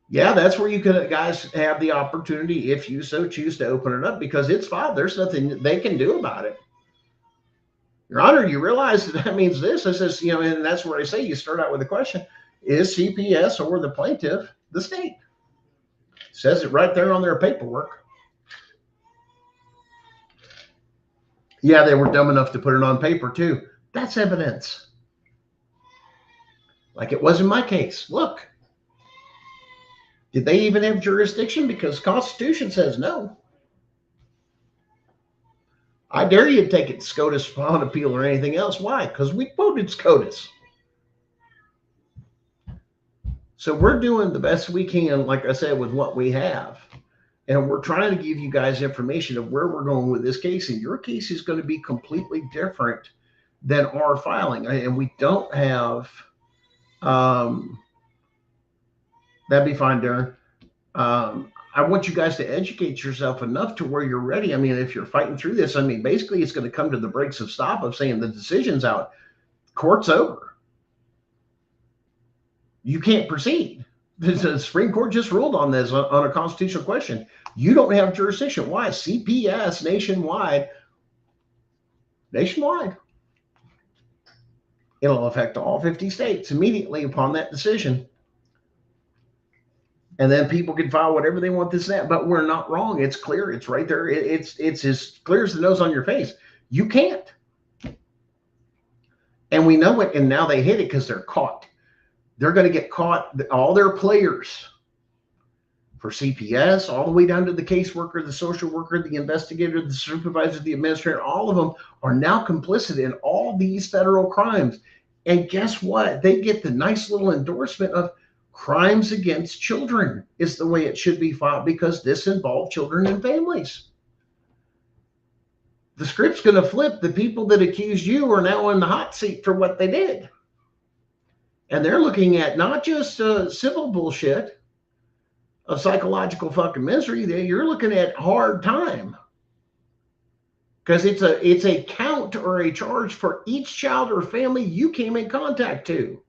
Yeah, that's where you can, guys, have the opportunity, if you so choose, to open it up, because it's filed. There's nothing they can do about it. Your Honor, you realize that means this. I says, and that's where I say you start out with the question: is CPS or the plaintiff the state? It says it right there on their paperwork. Yeah, they were dumb enough to put it on paper too. That's evidence. Like it was in my case. Look. Did they even have jurisdiction? Because the Constitution says no. I dare you to take it to SCOTUS upon appeal or anything else. Why? Because we quoted SCOTUS. So we're doing the best we can, like I said, with what we have. And we're trying to give you guys information of where we're going with this case. And your case is going to be completely different than our filing. And we don't have, that'd be fine, Darren. I want you guys to educate yourself enough to where you're ready. I mean, if you're fighting through this, basically it's going to come to the breaks of stop of saying the decision's out. Court's over. You can't proceed. The Supreme Court just ruled on this on a constitutional question. You don't have jurisdiction. Why? CPS nationwide. It'll affect all 50 states immediately upon that decision. And then people can file whatever they want, this and that. But we're not wrong. It's clear. It's right there. It's as clear as the nose on your face. You can't. And we know it. And now they hit it because they're caught. They're going to get caught. All their players for CPS, all the way down to the caseworker, the social worker, the investigator, the supervisor, the administrator, all of them are now complicit in all these federal crimes. And guess what? They get the nice little endorsement of crimes against children is the way it should be filed, because this involved children and families. The script's going to flip. The people that accused you are now in the hot seat for what they did. And they're looking at not just civil bullshit of psychological fucking misery. You're looking at hard time, because it's a count or a charge for each child or family you came in contact to.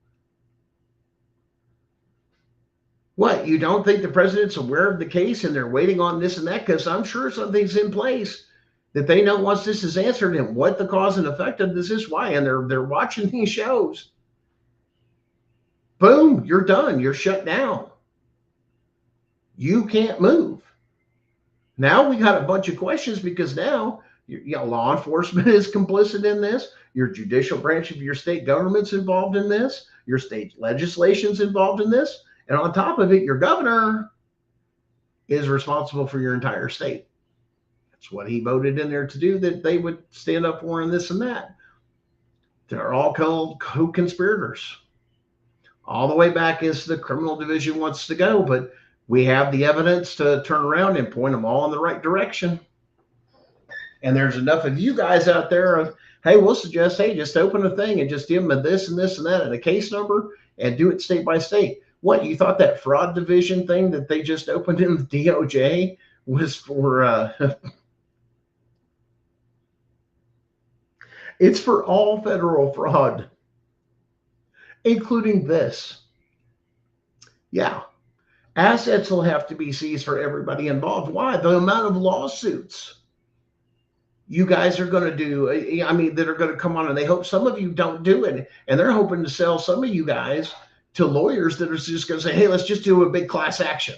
What, you don't think the president's aware of the case and they're waiting on this and that? Because I'm sure something's in place that they know once this is answered and what the cause and effect of this is, why. And they're watching these shows. Boom, you're done. You're shut down. You can't move. Now we got a bunch of questions, because now law enforcement is complicit in this. Your judicial branch of your state government's involved in this. Your state legislation's involved in this. And on top of it, your governor is responsible for your entire state. That's what he voted in there to do, that they would stand up for, and this and that. They're all called co-conspirators. All the way back as the criminal division wants to go, but we have the evidence to turn around and point them all in the right direction. And there's enough of you guys out there of, hey, we'll suggest, hey, just open a thing and just give them a this and this and that and a case number and do it state by state. What, you thought that fraud division thing that they just opened in the DOJ was for, it's for all federal fraud, including this. Yeah. Assets will have to be seized for everybody involved. Why? The amount of lawsuits. you guys are going to do, I mean, that are going to come on, and they hope some of you don't do it. And they're hoping to sell some of you guys to lawyers that are just going to say, hey, let's just do a big class action.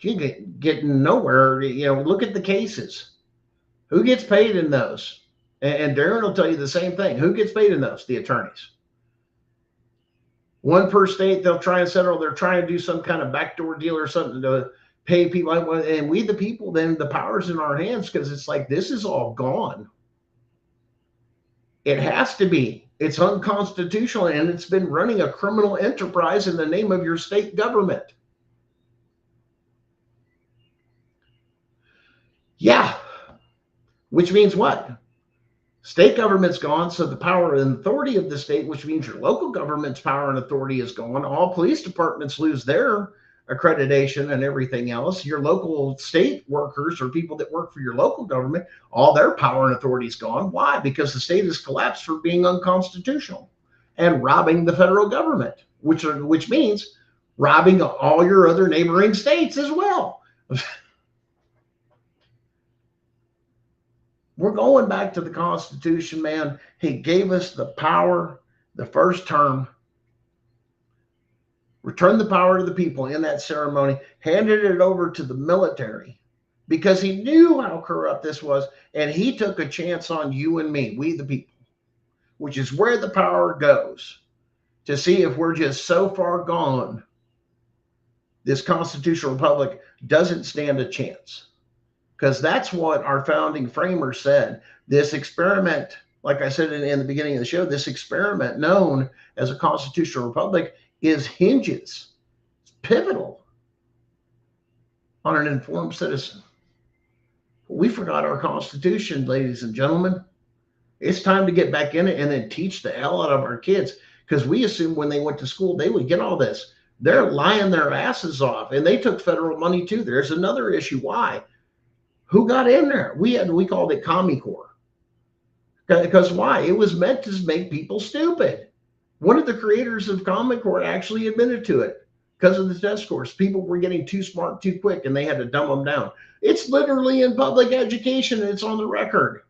You get nowhere. Look at the cases. Who gets paid in those? And Darren will tell you the same thing. Who gets paid in those? The attorneys. One per state, they'll try and settle. They're trying to do some kind of backdoor deal or something to pay people. And we, the people, then the power's in our hands, because it's like, this is all gone. It has to be. It's unconstitutional, and it's been running a criminal enterprise in the name of your state government. Yeah. Which means what? State government's gone, so the power and authority of the state, which means your local government's power and authority is gone. All police departments lose their accreditation and everything else. Your local state workers or people that work for your local government, all their power and authority is gone. Why? Because the state has collapsed for being unconstitutional and robbing the federal government, which means robbing all your other neighboring states as well. We're going back to the Constitution, man. He gave us the power the first term, returned the power to the people in that ceremony, handed it over to the military because he knew how corrupt this was, and he took a chance on you and me, we the people, which is where the power goes, to see if we're just so far gone, this constitutional republic doesn't stand a chance. Because that's what our founding framers said. This experiment, like I said in the beginning of the show, this experiment known as a constitutional republic hinges, it's pivotal on an informed citizen. We forgot our Constitution, ladies and gentlemen. It's time to get back in it and then teach the hell out of our kids, because we assumed when they went to school, they would get all this. They're lying their asses off, and they took federal money too. There's another issue. Why? Who got in there? We called it Commie Corps. Because why? It was meant to make people stupid. One of the creators of Commie Corps actually admitted to it because of the test scores. People were getting too smart too quick, and they had to dumb them down. It's literally in public education, and it's on the record.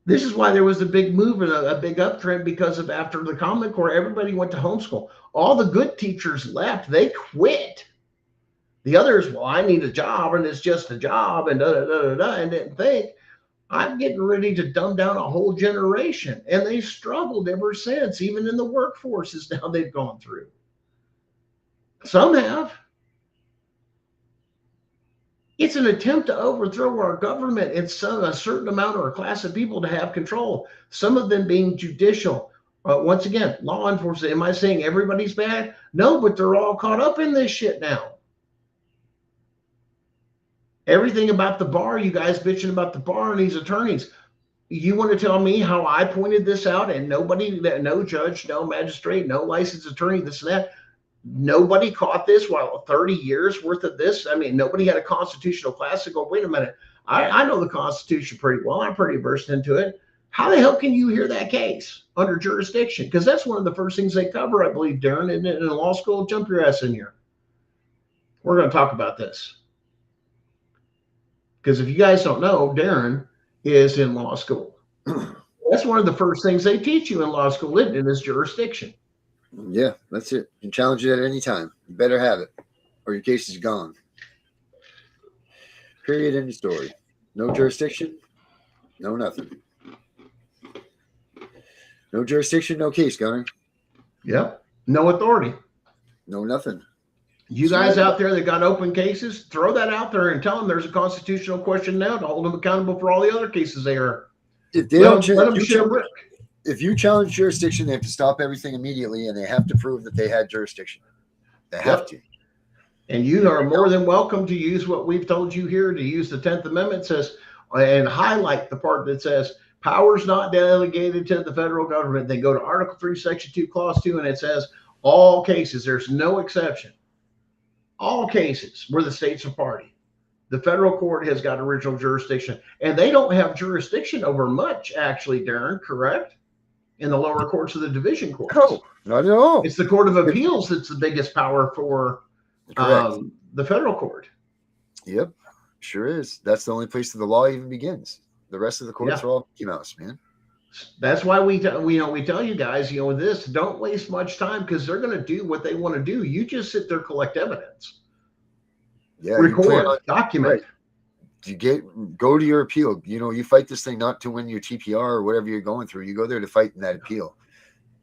This is why there was a big move and a big uptrend, because of after the Commie Corps, everybody went to homeschool. All the good teachers left. They quit. The others, well, I need a job, and it's just a job, and and didn't think, I'm getting ready to dumb down a whole generation. And they've struggled ever since, even in the workforces now they've gone through. Some have. It's an attempt to overthrow our government and a certain amount or a class of people to have control, some of them being judicial. Once again, law enforcement. Am I saying everybody's bad? No, but they're all caught up in this shit now. Everything about the bar, you guys bitching about the bar and these attorneys. You want to tell me how I pointed this out, and nobody, no judge, no magistrate, no licensed attorney, this and that, nobody caught this while 30 years worth of this? I mean, nobody had a constitutional class to go, wait a minute, I know the Constitution pretty well. I'm pretty versed into it. How the hell can you hear that case under jurisdiction? Because that's one of the first things they cover, I believe, Darren, in law school. Jump your ass in here. We're going to talk about this. Because if you guys don't know, Darren is in law school. That's one of the first things they teach you in law school, isn't it, is jurisdiction. Yeah, that's it. You can challenge it at any time. You better have it, or your case is gone. Period. End of story. No jurisdiction, no nothing. No jurisdiction, no case, Gunner. Yep. No authority. No nothing. You guys out there that got open cases, throw that out there and tell them there's a constitutional question now to hold them accountable for all the other cases they are. If they don't if you challenge jurisdiction, they have to stop everything immediately, and they have to prove that they had jurisdiction. They have to. And you are more than welcome to use what we've told you here, to use the 10th Amendment says, and highlight the part that says powers not delegated to the federal government. They go to Article 3, Section 2, Clause 2, and it says all cases, there's no exception. All cases where the states are party, the federal court has got original jurisdiction, and they don't have jurisdiction over much, actually, Darren, correct? In the lower courts of the division courts. No, not at all. It's the Court of Appeals that's the biggest power for the federal court. Yep, sure is. That's the only place that the law even begins. The rest of the courts are all Mickey Mouse, man. That's why we tell you guys, this, don't waste much time, because they're going to do what they want to do. You just sit there, collect evidence, record, document. Right. You go to your appeal. You fight this thing not to win your TPR or whatever you're going through. You go there to fight in that appeal.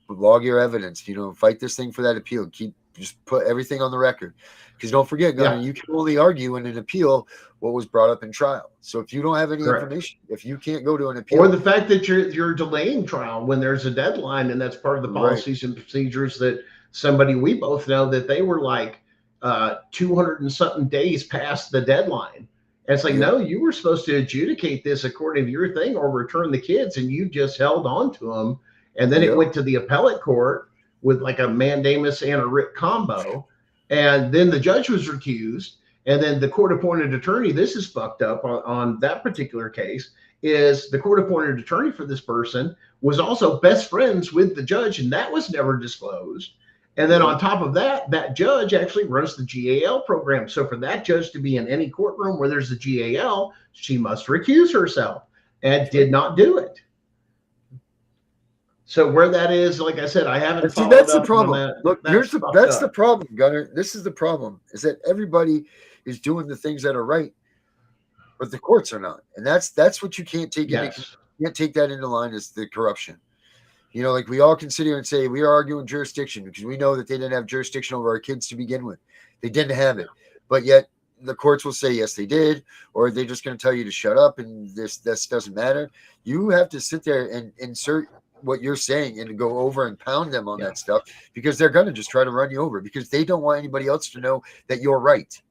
Log your evidence. Fight this thing for that appeal. Just put everything on the record. Because don't forget, Gunner, you can only argue in an appeal what was brought up in trial. So if you don't have any information, if you can't go to an appeal, or the fact that you're delaying trial when there's a deadline, and that's part of the policies and procedures that we both know that they were like 200 and something days past the deadline. And it's like, no, you were supposed to adjudicate this according to your thing or return the kids, and you just held on to them. And then it went to the appellate court with like a mandamus and a writ combo. And then the judge was recused. And then the court-appointed attorney, this is fucked up on that particular case, is the court-appointed attorney for this person was also best friends with the judge, and that was never disclosed. And then on top of that, that judge actually runs the GAL program. So for that judge to be in any courtroom where there's a GAL, she must recuse herself, and did not do it. So where that is, like I said, I haven't. See, that's the problem. Look, that's the problem, Gunner. This is the problem: is that everybody is doing the things that are right, but the courts are not, and that's what you can't take. You can't take that into line as the corruption. Like we all can sit here and say we are arguing jurisdiction because we know that they didn't have jurisdiction over our kids to begin with. They didn't have it, but yet the courts will say yes, they did, or they're just going to tell you to shut up and this doesn't matter. You have to sit there and insert what you're saying and go over and pound them on that stuff, because they're going to just try to run you over because they don't want anybody else to know that you're right.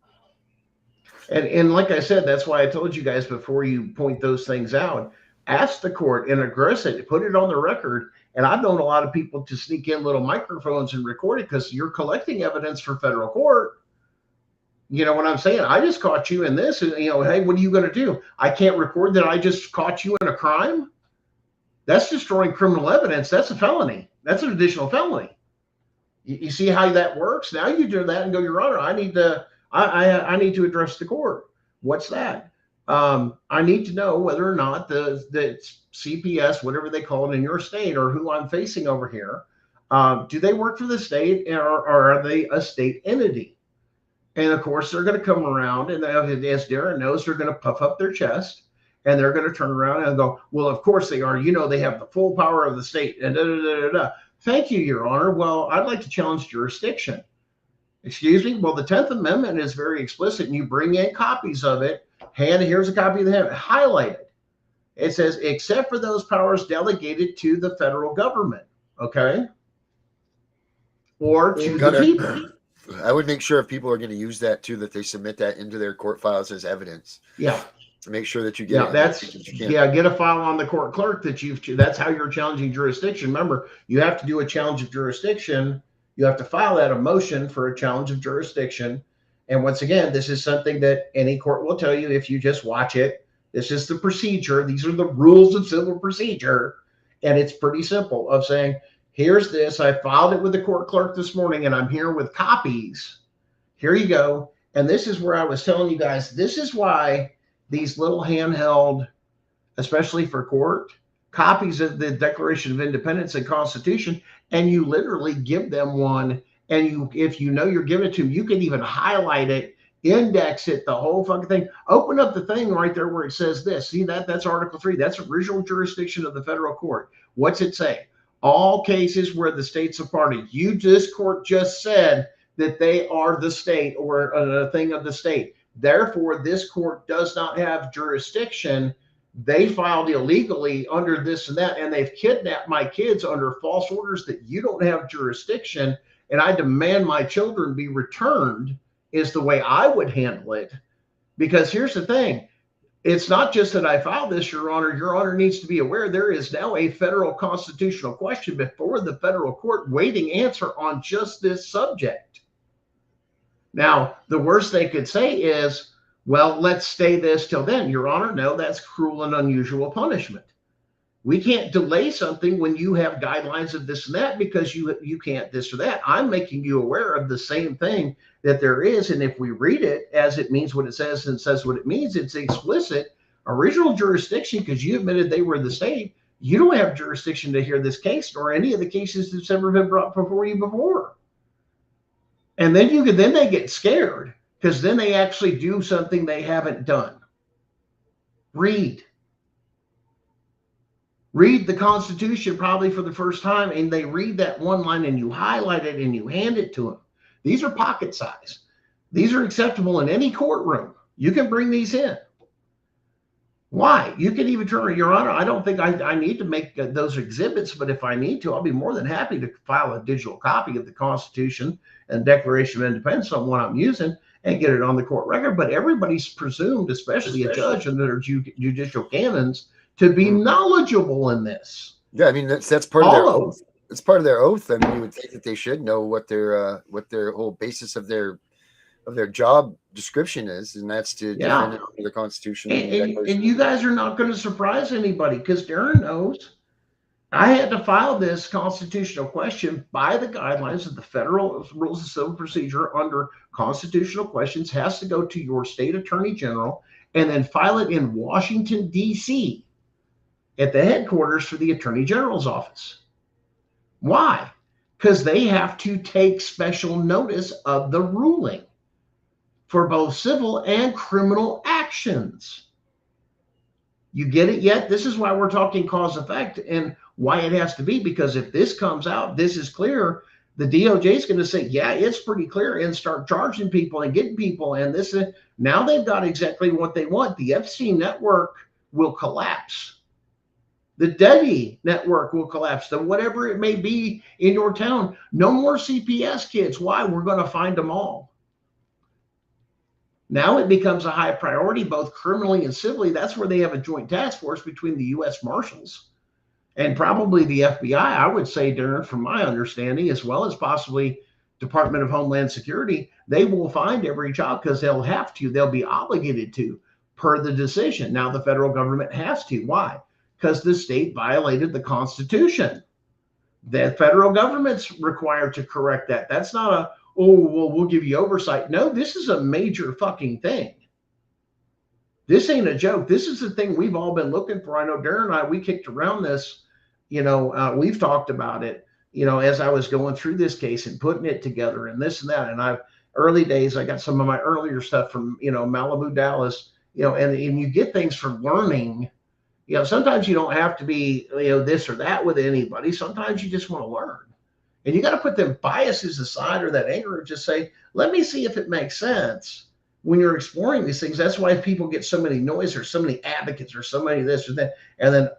And like I said, that's why I told you guys before you point those things out, ask the court and address it, put it on the record. And I've known a lot of people to sneak in little microphones and record it because you're collecting evidence for federal court. You know what I'm saying? I just caught you in this, and hey, what are you going to do? I can't record that I just caught you in a crime. That's destroying criminal evidence. That's a felony. That's an additional felony. You see how that works? Now you do that and go, Your Honor, I need to address the court. What's that? I need to know whether or not the CPS, whatever they call it in your state, or who I'm facing over here, do they work for the state, or are they a state entity? And of course, they're going to come around, and as Darren knows, they're going to puff up their chest. And they're going to turn around and go, well, of course they are. They have the full power of the state. And Thank you, Your Honor. Well, I'd like to challenge jurisdiction. Excuse me? Well, the 10th Amendment is very explicit, and you bring in copies of it. Here's a copy of the handbook. Highlight it. It says, except for those powers delegated to the federal government. Okay? Or to the people. I would make sure if people are going to use that too, that they submit that into their court files as evidence. Yeah. To make sure that you get get a file on the court clerk that's how you're challenging jurisdiction. Remember, you have to do a challenge of jurisdiction. You have to file a motion for a challenge of jurisdiction. And once again, this is something that any court will tell you if you just watch it. This is the procedure. These are the rules of civil procedure. And it's pretty simple of saying, here's this. I filed it with the court clerk this morning, and I'm here with copies. Here you go. And this is where I was telling you guys, this is why these little handheld, especially for court, copies of the Declaration of Independence and Constitution, and you literally give them one, and if you're giving it to them, you can even highlight it, index it, the whole fucking thing. Open up the thing right there where it says this. See that's Article 3. That's original jurisdiction of the federal court. What's it say? All cases where the state's a party. This court just said that they are the state, or a thing of the state. Therefore, this court does not have jurisdiction. They filed illegally under this and that, and they've kidnapped my kids under false orders that you don't have jurisdiction, and I demand my children be returned, is the way I would handle it. Because here's the thing. It's not just that I filed this, Your Honor. Your Honor needs to be aware there is now a federal constitutional question before the federal court waiting answer on just this subject. Now, the worst they could say is, well, let's stay this till then. Your Honor, no, that's cruel and unusual punishment. We can't delay something when you have guidelines of this and that because you can't this or that. I'm making you aware of the same thing that there is. And if we read it as it means what it says and says what it means, it's explicit. Original jurisdiction, because you admitted they were the state. You don't have jurisdiction to hear this case nor any of the cases that's ever been brought before you before. And then they get scared because then they actually do something they haven't done. Read the Constitution probably for the first time, and they read that one line and you highlight it and you hand it to them. These are pocket size. These are acceptable in any courtroom. You can bring these in. Why? You can even turn, Your Honor, I don't think I need to make those exhibits, but if I need to, I'll be more than happy to file a digital copy of the Constitution and Declaration of Independence on what I'm using and get it on the court record. But everybody's presumed, especially a judge under their judicial canons, to be knowledgeable in this. Yeah, I mean that's part of their oath. It's part of their oath. I mean, you would think that they should know what their whole basis of their job description is, and that's to defend the Constitution. And you guys are not going to surprise anybody because Darren knows. I had to file this constitutional question by the guidelines of the Federal Rules of Civil Procedure under constitutional questions. Has to go to your state attorney general and then file it in Washington, D.C. at the headquarters for the Attorney General's office. Why? Because they have to take special notice of the ruling for both civil and criminal actions. You get it yet? This is why we're talking cause effect and why it has to be, because if this comes out, this is clear, the DOJ is going to say, yeah, it's pretty clear, and start charging people and getting people. And this, now they've got exactly what they want. The Epstein network will collapse. The Debbie network will collapse. The whatever it may be in your town. No more CPS kids. Why? We're going to find them all. Now it becomes a high priority, both criminally and civilly. That's where they have a joint task force between the U.S. Marshals and probably the FBI, I would say, Darren, from my understanding, as well as possibly Department of Homeland Security. They will find every child because they'll have to. They'll be obligated to per the decision. Now the federal government has to. Why? Because the state violated the Constitution. The federal government's required to correct that. That's not a, oh, well, we'll give you oversight. No, this is a major fucking thing. This ain't a joke. This is the thing we've all been looking for. I know Darren and I, we kicked around this, we've talked about it, as I was going through this case and putting it together and this and that. And early days, I got some of my earlier stuff from, Malibu, Dallas, and you get things for learning. Sometimes you don't have to be, this or that with anybody. Sometimes you just want to learn. And you got to put them biases aside or that anger and just say, let me see if it makes sense when you're exploring these things. That's why people get so many noise or so many advocates or so many this or that. And then,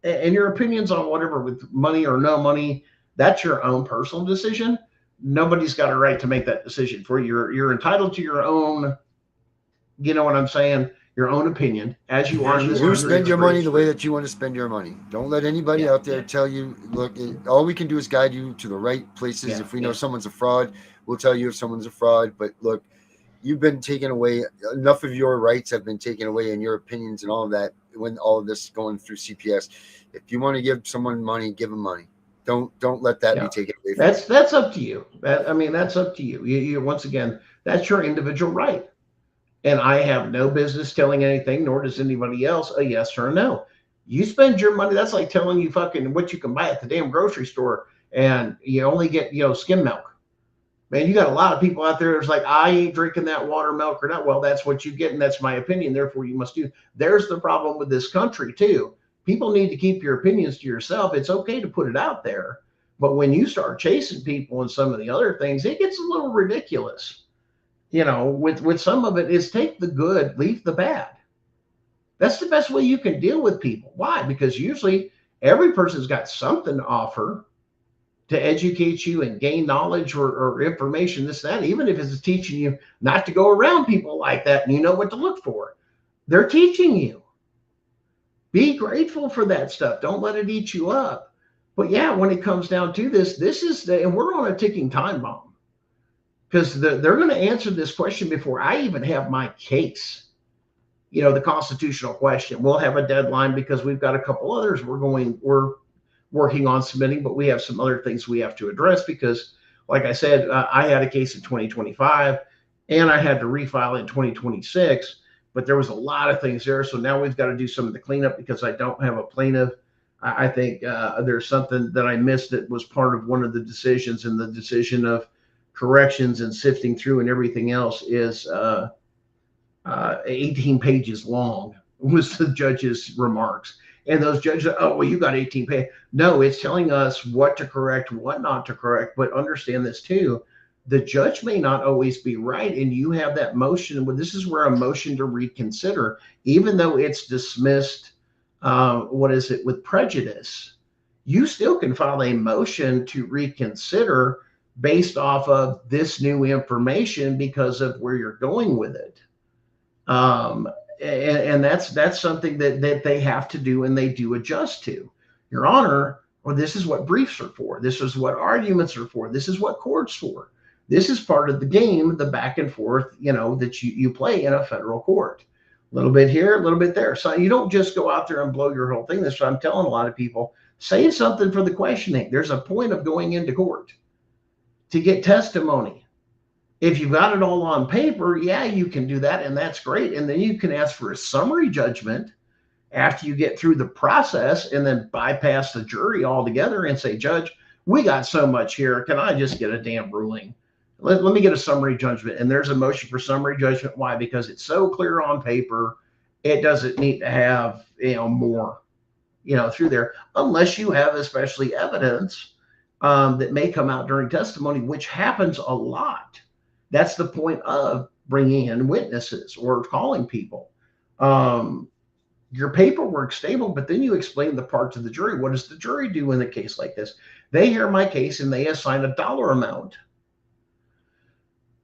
and your opinions on whatever with money or no money, that's your own personal decision. Nobody's got a right to make that decision for you. You're entitled to your own, you know what I'm saying? Your own opinion as you are. You spend your money the way that you want to spend your money. Don't let anybody out there tell you, look, all we can do is guide you to the right places. If we know someone's a fraud, we'll tell you if someone's a fraud. But look, you've been taken away. Enough of your rights have been taken away and your opinions and all of that when all of this is going through CPS. If you want to give someone money, give them money. Don't let that be taken away from you. That's up to you. That's up to you. You once again, that's your individual right. And I have no business telling anything, nor does anybody else, a yes or a no. You spend your money. That's like telling you fucking what you can buy at the damn grocery store and you only get, skim milk. Man, you got a lot of people out there that's like, I ain't drinking that water, milk or not. Well, that's what you get. And that's my opinion. Therefore, you must do. There's the problem with this country, too. People need to keep your opinions to yourself. It's okay to put it out there. But when you start chasing people and some of the other things, it gets a little ridiculous. With some of it is take the good, leave the bad. That's the best way you can deal with people. Why? Because usually every person's got something to offer to educate you and gain knowledge or information, this, that, even if it's teaching you not to go around people like that and you know what to look for. They're teaching you. Be grateful for that stuff. Don't let it eat you up. But yeah, when it comes down to this is and we're on a ticking time bomb. Because they're going to answer this question before I even have my case. the constitutional question. We'll have a deadline because we've got a couple others we're working on submitting, but we have some other things we have to address because, like I said, I had a case in 2025 and I had to refile in 2026, but there was a lot of things there. So now we've got to do some of the cleanup because I don't have a plaintiff. I think there's something that I missed that was part of one of the decisions, and the decision of corrections and sifting through and everything else is 18 pages long was the judge's remarks. And those judges, oh, well, you got 18 pages. No, it's telling us what to correct, what not to correct. But understand this too. The judge may not always be right. And you have that motion. Well, this is where a motion to reconsider, even though it's dismissed, with prejudice, you still can file a motion to reconsider based off of this new information because of where you're going with it. And that's something that they have to do, and they do adjust to. Your Honor, well, this is what briefs are for. This is what arguments are for. This is what court's for. This is part of the game, the back and forth, that you play in a federal court. A little bit here, a little bit there. So you don't just go out there and blow your whole thing. That's what I'm telling a lot of people. Say something for the questioning. There's a point of going into court to get testimony. If you've got it all on paper, yeah, you can do that, and that's great. And then you can ask for a summary judgment after you get through the process and then bypass the jury altogether and say, Judge, we got so much here. Can I just get a damn ruling? Let me get a summary judgment. And there's a motion for summary judgment. Why? Because it's so clear on paper. It doesn't need to have, more, through there, unless you have especially evidence that may come out during testimony, which happens a lot. That's the point of bringing in witnesses or calling people. Your paperwork's stable, but then you explain the part to the jury. What does the jury do in a case like this? They hear my case and they assign a dollar amount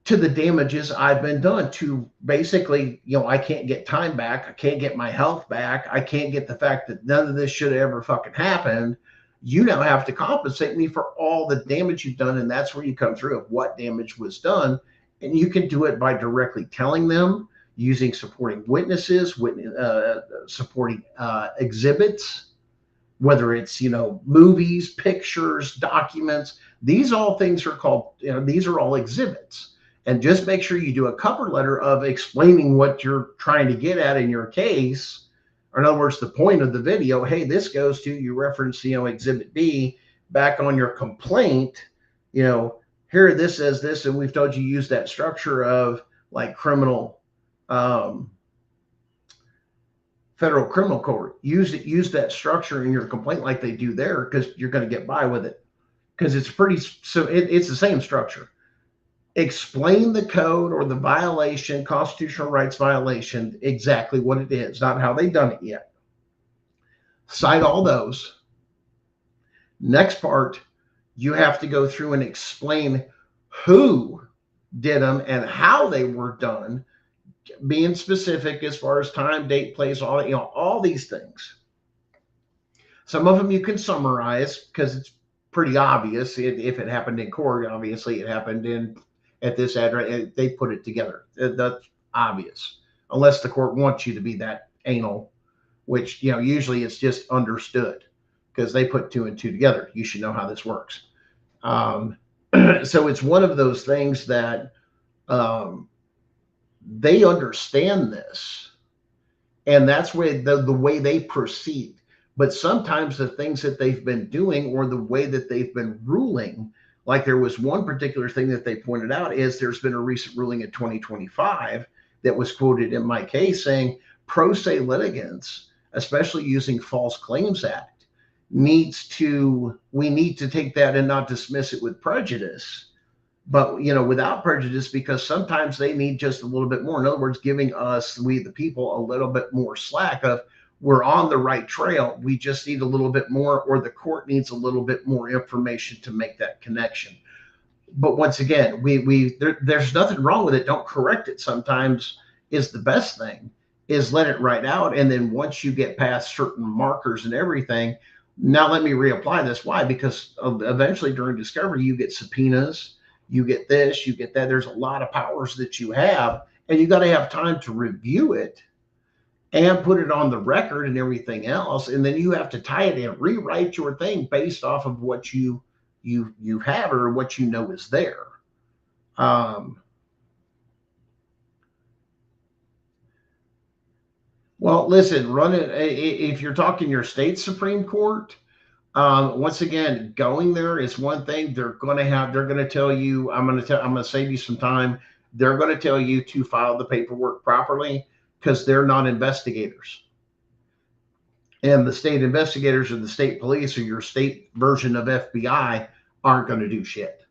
to the damages I've been done to basically, I can't get time back. I can't get my health back. I can't get the fact that none of this should have ever fucking happened. You now have to compensate me for all the damage you've done. And that's where you come through of what damage was done. And you can do it by directly telling them, using supporting witnesses, supporting exhibits, whether it's, movies, pictures, documents. These all things are called, these are all exhibits. And just make sure you do a cover letter of explaining what you're trying to get at in your case. Or in other words, the point of the video, hey, this goes to, you reference, exhibit B back on your complaint, here, this says this, and we've told you use that structure of like criminal, federal criminal court. Use that structure in your complaint like they do there, because you're going to get by with it. Because it's it's the same structure. Explain the code or the violation, constitutional rights violation, exactly what it is, not how they've done it yet. Cite all those. Next part, you have to go through and explain who did them and how they were done, being specific as far as time, date, place, all these things. Some of them you can summarize because it's pretty obvious. If it happened in court, obviously it happened at this address. They put it together. That's obvious, unless the court wants you to be that anal, which, usually it's just understood because they put 2 and 2 together. You should know how this works. So it's one of those things that they understand this, and that's where the way they proceed. But sometimes the things that they've been doing or the way that they've been ruling, like there was one particular thing that they pointed out is there's been a recent ruling in 2025 that was quoted in my case saying pro se litigants, especially using False Claims Act, we need to take that and not dismiss it with prejudice, but, without prejudice, because sometimes they need just a little bit more. In other words, giving us, we the people, a little bit more slack of, we're on the right trail. We just need a little bit more, or the court needs a little bit more information to make that connection. But once again, there's nothing wrong with it. Don't correct it. Sometimes is the best thing, is let it write out. And then once you get past certain markers and everything, now let me reapply this. Why? Because eventually during discovery, you get subpoenas, you get this, you get that. There's a lot of powers that you have, and you got to have time to review it. and put it on the record and everything else, and then you have to tie it in, rewrite your thing based off of what you have or what you know is there. Well, listen, run it. If you're talking your state Supreme Court, once again, going there is one thing. They're going to tell you, I'm going to save you some time. They're going to tell you to file the paperwork properly because they're not investigators. And the state investigators or the state police or your state version of FBI aren't going to do shit,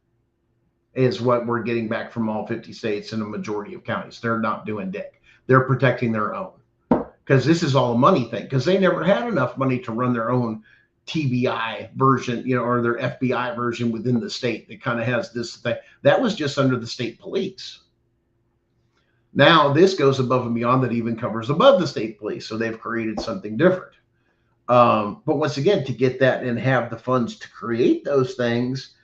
is what we're getting back from all 50 states and a majority of counties. They're not doing dick. They're protecting their own, because this is all a money thing, because they never had enough money to run their own TBI version, or their FBI version within the state that kind of has this thing. That was just under the state police. Now this goes above and beyond, that even covers above the state police. So they've created something different. But once again, to get that and have the funds to create those things,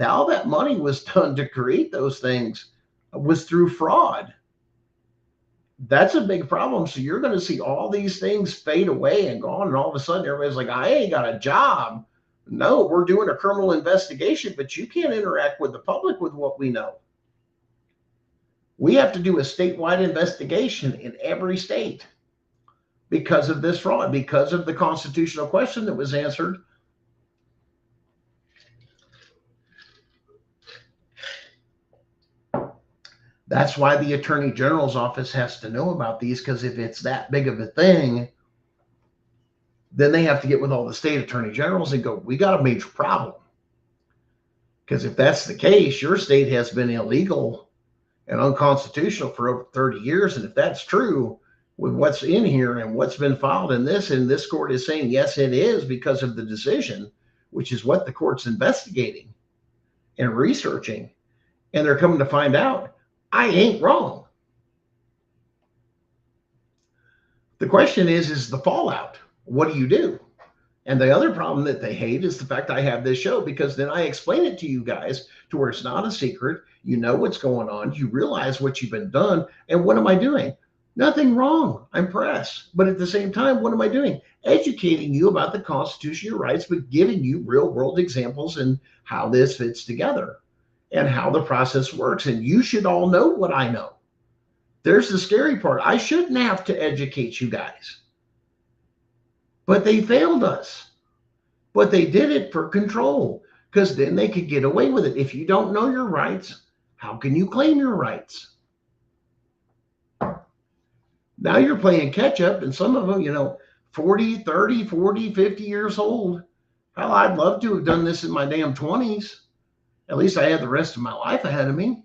all that money was done to create those things was through fraud. That's a big problem. So you're going to see all these things fade away and gone, and all of a sudden everybody's like, I ain't got a job. No, we're doing a criminal investigation, but you can't interact with the public with what we know. We have to do a statewide investigation in every state because of this fraud, because of the constitutional question that was answered. That's why the Attorney General's office has to know about these, because if it's that big of a thing, then they have to get with all the state attorney generals and go, we got a major problem. Because if that's the case, your state has been illegal and unconstitutional for over 30 years. And if that's true with what's in here and what's been filed in this, and this court is saying, yes, it is because of the decision, which is what the court's investigating and researching. And they're coming to find out, I ain't wrong. The question is the fallout. What do you do? And the other problem that they hate is the fact I have this show, because then I explain it to you guys to where it's not a secret. You know what's going on. You realize what you've been done. And what am I doing? Nothing wrong. I'm press. But at the same time, what am I doing? Educating you about the Constitution, your rights, but giving you real world examples and how this fits together and how the process works. And you should all know what I know. There's the scary part. I shouldn't have to educate you guys. But they failed us. But they did it for control, because then they could get away with it. If you don't know your rights, how can you claim your rights? Now you're playing catch up, and some of them, 40, 30, 40, 50 years old. Hell, I'd love to have done this in my damn 20s. At least I had the rest of my life ahead of me.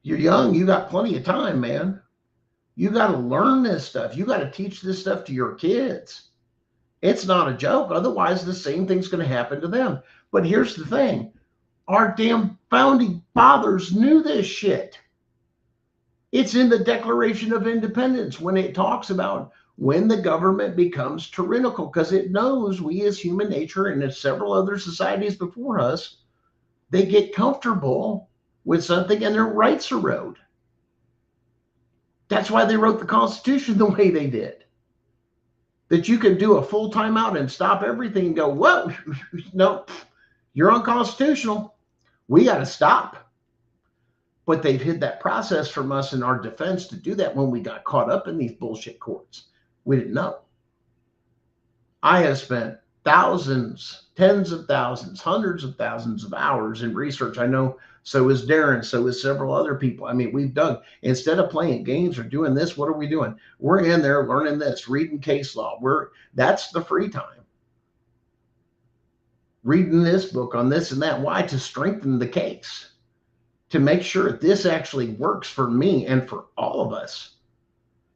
You're young. You got plenty of time, man. You got to learn this stuff. You got to teach this stuff to your kids. It's not a joke. Otherwise, the same thing's going to happen to them. But here's the thing. Our damn founding fathers knew this shit. It's in the Declaration of Independence when it talks about when the government becomes tyrannical, because it knows we as human nature, and as several other societies before us, they get comfortable with something and their rights erode. That's why they wrote the Constitution the way they did. That you can do a full timeout and stop everything and go, whoa, no, you're unconstitutional. We got to stop. But they've hid that process from us in our defense to do that when we got caught up in these bullshit courts. We didn't know. I have spent thousands, tens of thousands, hundreds of thousands of hours in research. I know so is Darren, so is several other people. I mean, we've done, instead of playing games or doing this, what are we doing? We're in there learning this, reading case law. That's the free time. Reading this book on this and that. Why? To strengthen the case. To make sure this actually works for me and for all of us.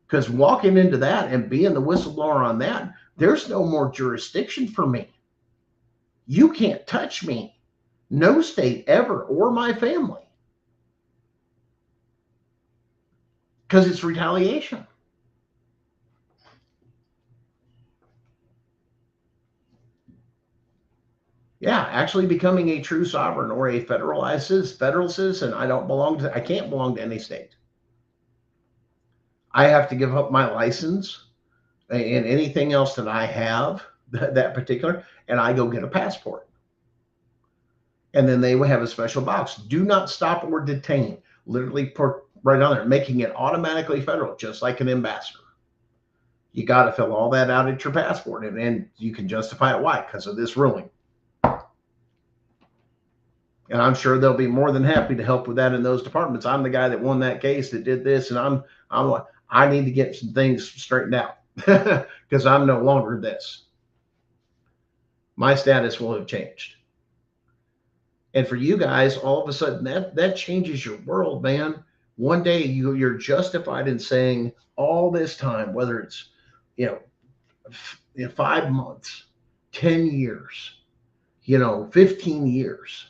Because walking into that and being the whistleblower on that, there's no more jurisdiction for me. You can't touch me. No state ever, or my family. Because it's retaliation. Yeah, actually becoming a true sovereign or a federal citizen. I can't belong to any state. I have to give up my license and anything else that I have, that particular, and I go get a passport. And then they will have a special box. Do not stop or detain. Literally put right on there, making it automatically federal, just like an ambassador. You got to fill all that out at your passport, and you can justify it. Why? Because of this ruling. And I'm sure they'll be more than happy to help with that in those departments. I'm the guy that won that case, that did this, and I need to get some things straightened out because I'm no longer this. My status will have changed. And for you guys, all of a sudden that changes your world, man. One day you're justified in saying all this time, whether it's, 5 months, 10 years, 15 years,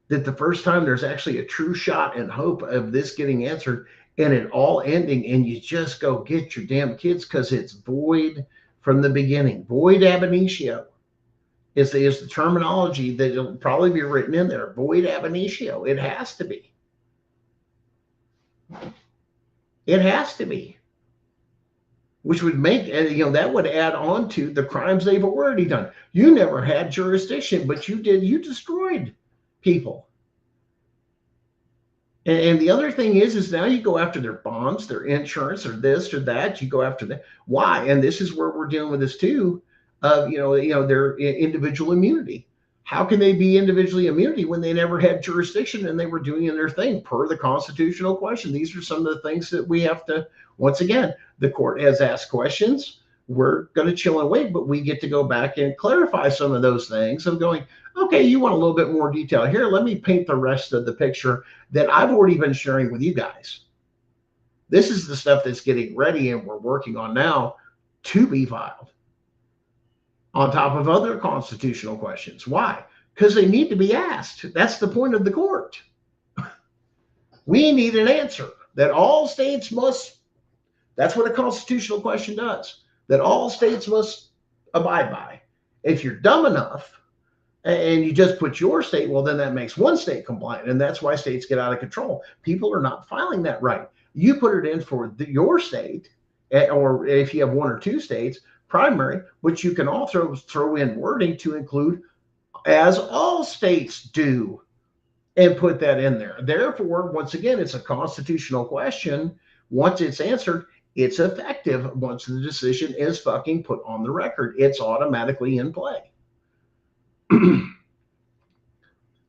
that the first time there's actually a true shot and hope of this getting answered and it all ending, and you just go get your damn kids because it's void from the beginning. Void ab initio is the terminology that will probably be written in there. Void ab initio. It has to be. It has to be. Which would make, that would add on to the crimes they've already done. You never had jurisdiction, but you destroyed people. And the other thing is now you go after their bonds, their insurance, or this or that. You go after that. Why? And this is where we're dealing with this too, of, their individual immunity. How can they be individually immunity when they never had jurisdiction and they were doing their thing per the constitutional question? These are some of the things that we have to, once again, the court has asked questions. We're going to chill and wait, but we get to go back and clarify some of those things of going, okay, you want a little bit more detail here. Let me paint the rest of the picture that I've already been sharing with you guys. This is the stuff that's getting ready and we're working on now to be filed on top of other constitutional questions. Why? Because they need to be asked. That's the point of the court. We need an answer that all states must, that's what a constitutional question does, that all states must abide by. If you're dumb enough and you just put your state, well, then that makes one state compliant. And that's why states get out of control. People are not filing that right. You put it in for your state, or if you have one or two states, primary, but you can also throw in wording to include as all states do and put that in there. Therefore, once again, it's a constitutional question. Once it's answered, it's effective. Once the decision is fucking put on the record, it's automatically in play.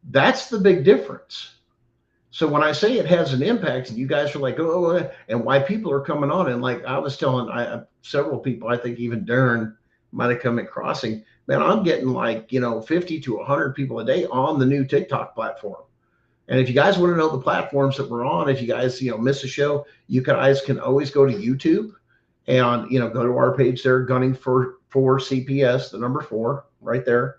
That's the big difference. So when I say it has an impact, and you guys are like, oh, and why people are coming on, and like I was telling several people, I think even Darren might have come in crossing, man, I'm getting like, 50 to 100 people a day on the new TikTok platform. And if you guys want to know the platforms that we're on, if you guys, miss a show, you guys can always go to YouTube and, go to our page there, Gunning for CPS, the number 4 right there.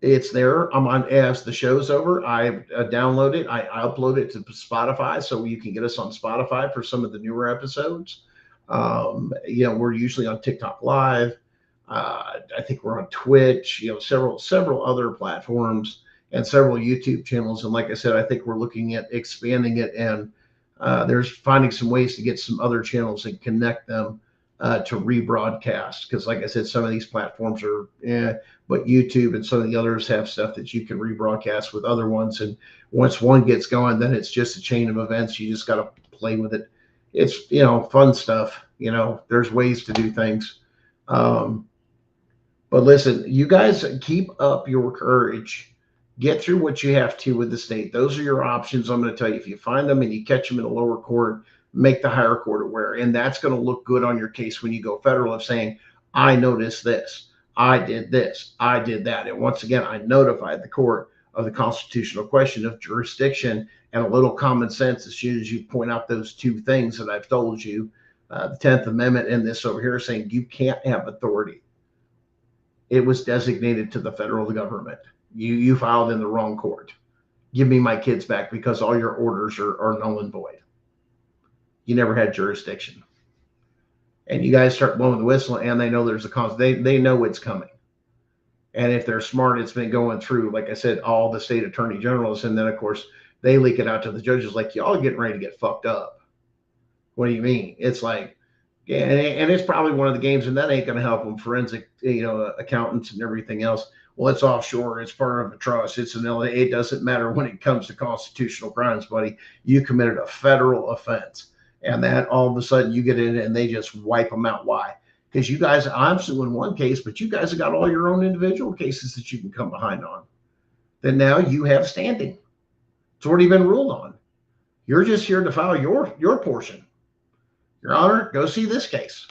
It's there. I'm on, as the show's over, I download it. I upload it to Spotify so you can get us on Spotify for some of the newer episodes. We're usually on TikTok Live. I think we're on Twitch, several other platforms and several YouTube channels. And like I said, I think we're looking at expanding it, and there's finding some ways to get some other channels and connect them to rebroadcast. Because like I said, some of these platforms are, but YouTube and some of the others have stuff that you can rebroadcast with other ones. And once one gets going, then it's just a chain of events. You just got to play with it. It's, fun stuff. There's ways to do things. But listen, you guys keep up your courage. Get through what you have to with the state. Those are your options. I'm going to tell you, if you find them and you catch them in a lower court, make the higher court aware. And that's going to look good on your case when you go federal, of saying, I noticed this, I did this, I did that. And once again, I notified the court of the constitutional question of jurisdiction, and a little common sense as soon as you point out those two things that I've told you, the 10th Amendment and this over here, saying you can't have authority. It was designated to the federal government. You filed in the wrong court. Give me my kids back because all your orders are null and void. You never had jurisdiction. And you guys start blowing the whistle, and they know there's a cause. They know it's coming. And if they're smart, it's been going through, like I said, all the state attorney generals. And then, of course, they leak it out to the judges like, y'all are getting ready to get fucked up. What do you mean? It's like, yeah, and it's probably one of the games, and that ain't going to help them. Forensic, accountants and everything else. Well, it's offshore. It's part of a trust. It's an LA. It doesn't matter when it comes to constitutional crimes, buddy. You committed a federal offense, and that all of a sudden you get in and they just wipe them out. Why? Because you guys, I'm suing one case, but you guys have got all your own individual cases that you can come behind on. Then now you have standing. It's already been ruled on. You're just here to file your portion. Your Honor, go see this case.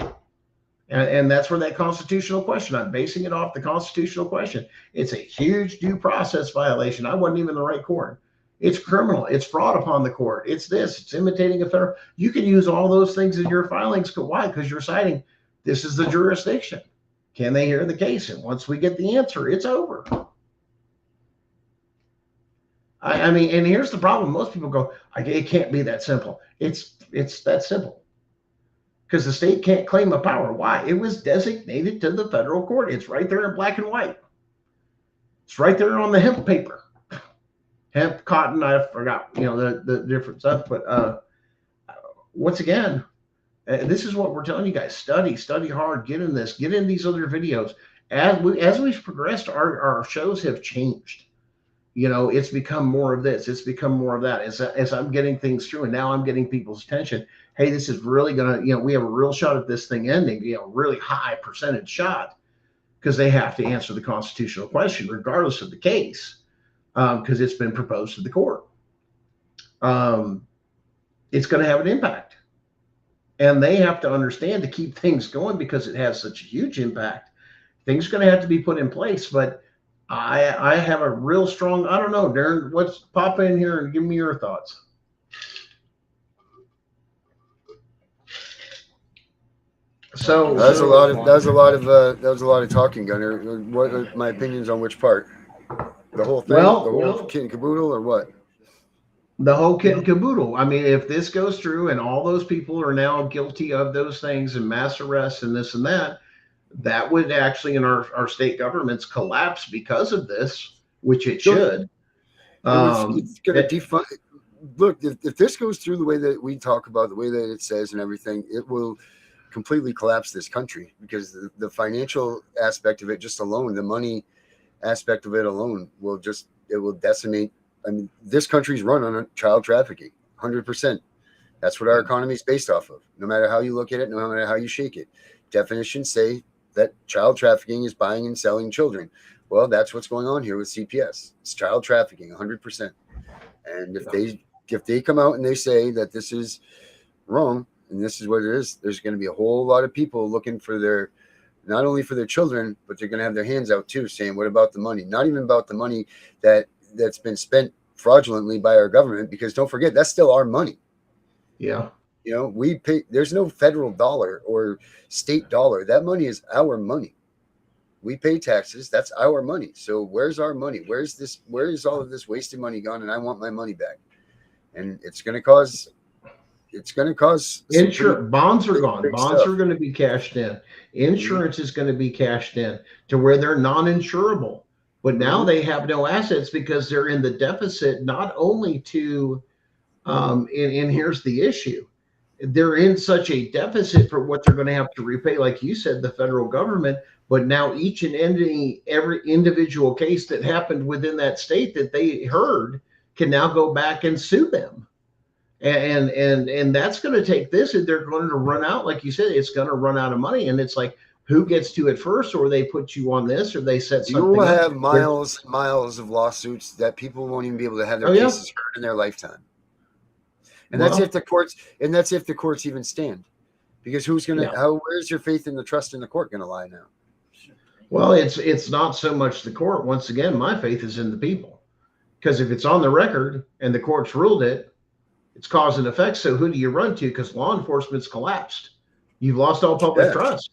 And that's where that constitutional question, I'm basing it off the constitutional question. It's a huge due process violation. I wasn't even in the right court. It's criminal. It's fraud upon the court. It's this. It's imitating a federal. You can use all those things in your filings. Why? Because you're citing this is the jurisdiction. Can they hear the case? And once we get the answer, it's over. I mean, and here's the problem. Most people go, it can't be that simple. It's that simple. Because the state can't claim a power. Why? It was designated to the federal court. It's right there in black and white. It's right there on the hemp paper. Hemp, cotton, I forgot, the different stuff. But once again, this is what we're telling you guys. Study hard, get in this, get in these other videos. As we've progressed, our shows have changed. It's become more of this. It's become more of that. As I'm getting things through, and now I'm getting people's attention. Hey, this is really going to, we have a real shot at this thing ending, really high percentage shot, because they have to answer the constitutional question, regardless of the case, because it's been proposed to the court. It's going to have an impact. And they have to understand to keep things going, because it has such a huge impact. Things are going to have to be put in place, but I have a real strong, I don't know, Darren, let's pop in here and give me your thoughts. So that was a lot of talking, Gunner. What are my opinions on which part? The whole thing, the whole kit and caboodle, or what? The whole kit and caboodle. I mean, if this goes through and all those people are now guilty of those things and mass arrests and this and that would actually, in our state governments, collapse because of this, which it should. It's going to defund. Look, if this goes through the way that we talk about, the way that it says and everything, it will completely collapse this country, because the financial aspect of it just alone, the money aspect of it alone it will decimate. I mean, this country's run on child trafficking, 100%. That's what our economy is based off of. No matter how you look at it, no matter how you shake it, definitions say that child trafficking is buying and selling children. Well, that's what's going on here with CPS. It's child trafficking, 100%. And if they come out and they say that this is wrong and this is what it is, there's going to be a whole lot of people looking for not only for their children, but they're going to have their hands out too, saying, what about the money? Not even about the money that's been spent fraudulently by our government, because don't forget, that's still our money. Yeah. We pay, there's no federal dollar or state dollar. That money is our money. We pay taxes. That's our money. So where's our money? Where is all of this wasted money gone? And I want my money back. And it's going to cause insurance. Bonds are gone. Bonds are going to be cashed in. Insurance is going to be cashed in to where they're non-insurable. But now they have no assets because they're in the deficit, not only to, and here's the issue. They're in such a deficit for what they're going to have to repay, like you said, the federal government. But now each and every individual case that happened within that state that they heard can now go back and sue them. And that's going to take this, and they're going to run out, like you said, it's going to run out of money. And it's like, who gets to it first, or they put you on this, or they set something. You will have miles of lawsuits that people won't even be able to have their cases heard in their lifetime. And that's if the courts even stand, because who's going to, where's your faith in the trust in the court going to lie now? Well, it's not so much the court. Once again, my faith is in the people, because if it's on the record and the court's ruled it, it's cause and effect. So who do you run to? Because law enforcement's collapsed. You've lost all public trust.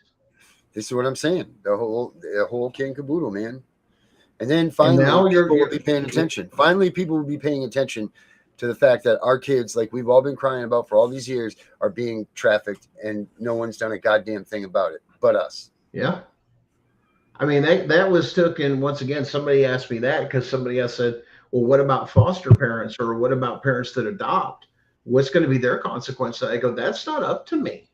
This is what I'm saying. The whole kit and caboodle, man. And then finally, people will be paying attention. Finally, people will be paying attention to the fact that our kids, like we've all been crying about for all these years, are being trafficked, and no one's done a goddamn thing about it but us. Yeah. I mean, that was taken. Once again, somebody asked me that because somebody else said, well, what about foster parents, or what about parents that adopt? What's going to be their consequence? I go, that's not up to me.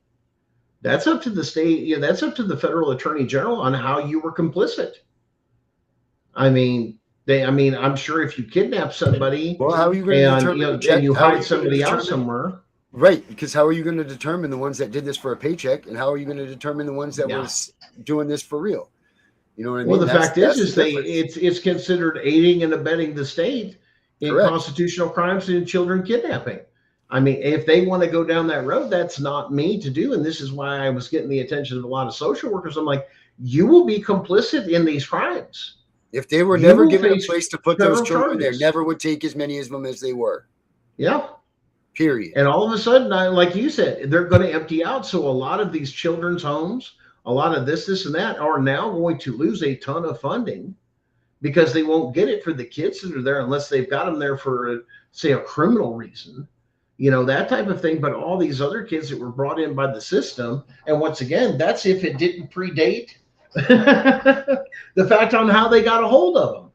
That's up to the state. Yeah, that's up to the federal attorney general on how you were complicit. I mean, I'm sure if you kidnap somebody, well, how are you going to determine and you hide somebody out somewhere, right? Because how are you going to determine the ones that did this for a paycheck, and how are you going to determine the ones that were doing this for real? You know what I mean? Well, the fact is it's considered aiding and abetting the state in constitutional crimes and children kidnapping. I mean, if they want to go down that road, that's not me to do. And this is why I was getting the attention of a lot of social workers. I'm like, you will be complicit in these crimes. If they were never given a place to put those children, there never would take as many of them as they were. Yeah. Period. And all of a sudden, like you said, they're going to empty out. So a lot of these children's homes, a lot of this and that are now going to lose a ton of funding because they won't get it for the kids that are there unless they've got them there for, say, a criminal reason. That type of thing. But all these other kids that were brought in by the system, and once again, that's if it didn't predate the fact on how they got a hold of them.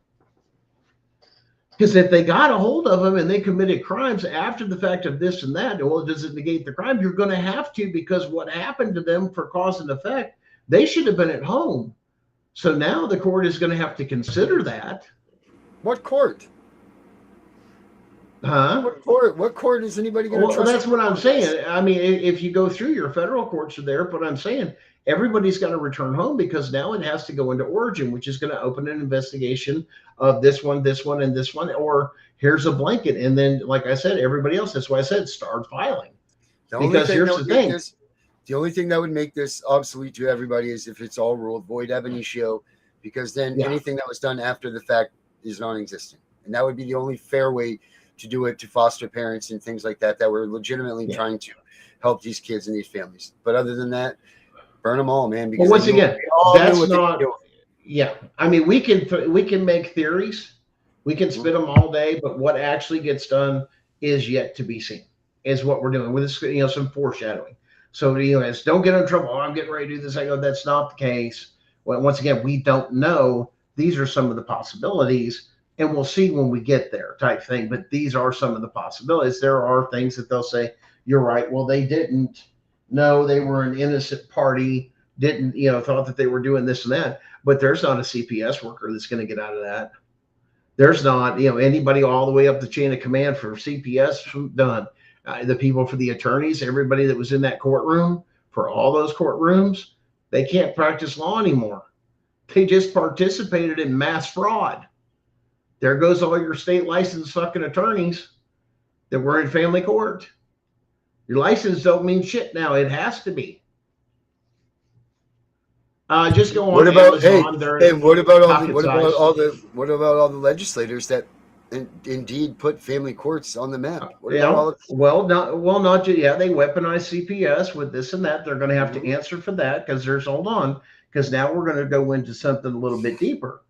Because if they got a hold of them and they committed crimes after the fact of this and that, well, does it negate the crime? You're going to have to, because what happened to them for cause and effect, they should have been at home. So now the court is going to have to consider that. What court? Huh? What court is anybody going to trust? Well, that's what I'm saying. I mean, if you go through your federal courts are there, but I'm saying everybody's got to return home, because now it has to go into origin, which is going to open an investigation of this one, and this one, or here's a blanket. And then, like I said, everybody else, that's why I said start filing. Because here's the thing. The only thing that would make this obsolete to everybody is if it's all ruled void ab initio, because then anything that was done after the fact is non-existent. And that would be the only fair way to do it to foster parents and things like that were legitimately trying to help these kids and these families. But other than that, burn them all, man. Because once again, that's not. Yeah, I mean, we can make theories, we can spit them all day, but what actually gets done is yet to be seen. Is what we're doing with this, some foreshadowing. So it's don't get in trouble. Oh, I'm getting ready to do this. I go, that's not the case. Well, once again, we don't know. These are some of the possibilities, and we'll see when we get there, type thing. But these are some of the possibilities. There are things that they'll say, you're right. Well, they didn't. No, they were an innocent party. Didn't, thought that they were doing this and that. But there's not a CPS worker that's going to get out of that. There's not, anybody all the way up the chain of command for CPS done. The people for the attorneys, everybody that was in that courtroom, for all those courtrooms, they can't practice law anymore. They just participated in mass fraud. There goes all your state licensed fucking attorneys that were in family court. Your license don't mean shit now. It has to be. Just go on. What about Amazon, what about all the legislators that indeed put family courts on the map? They weaponize CPS with this and that. They're going to have to answer for that, because because now we're going to go into something a little bit deeper,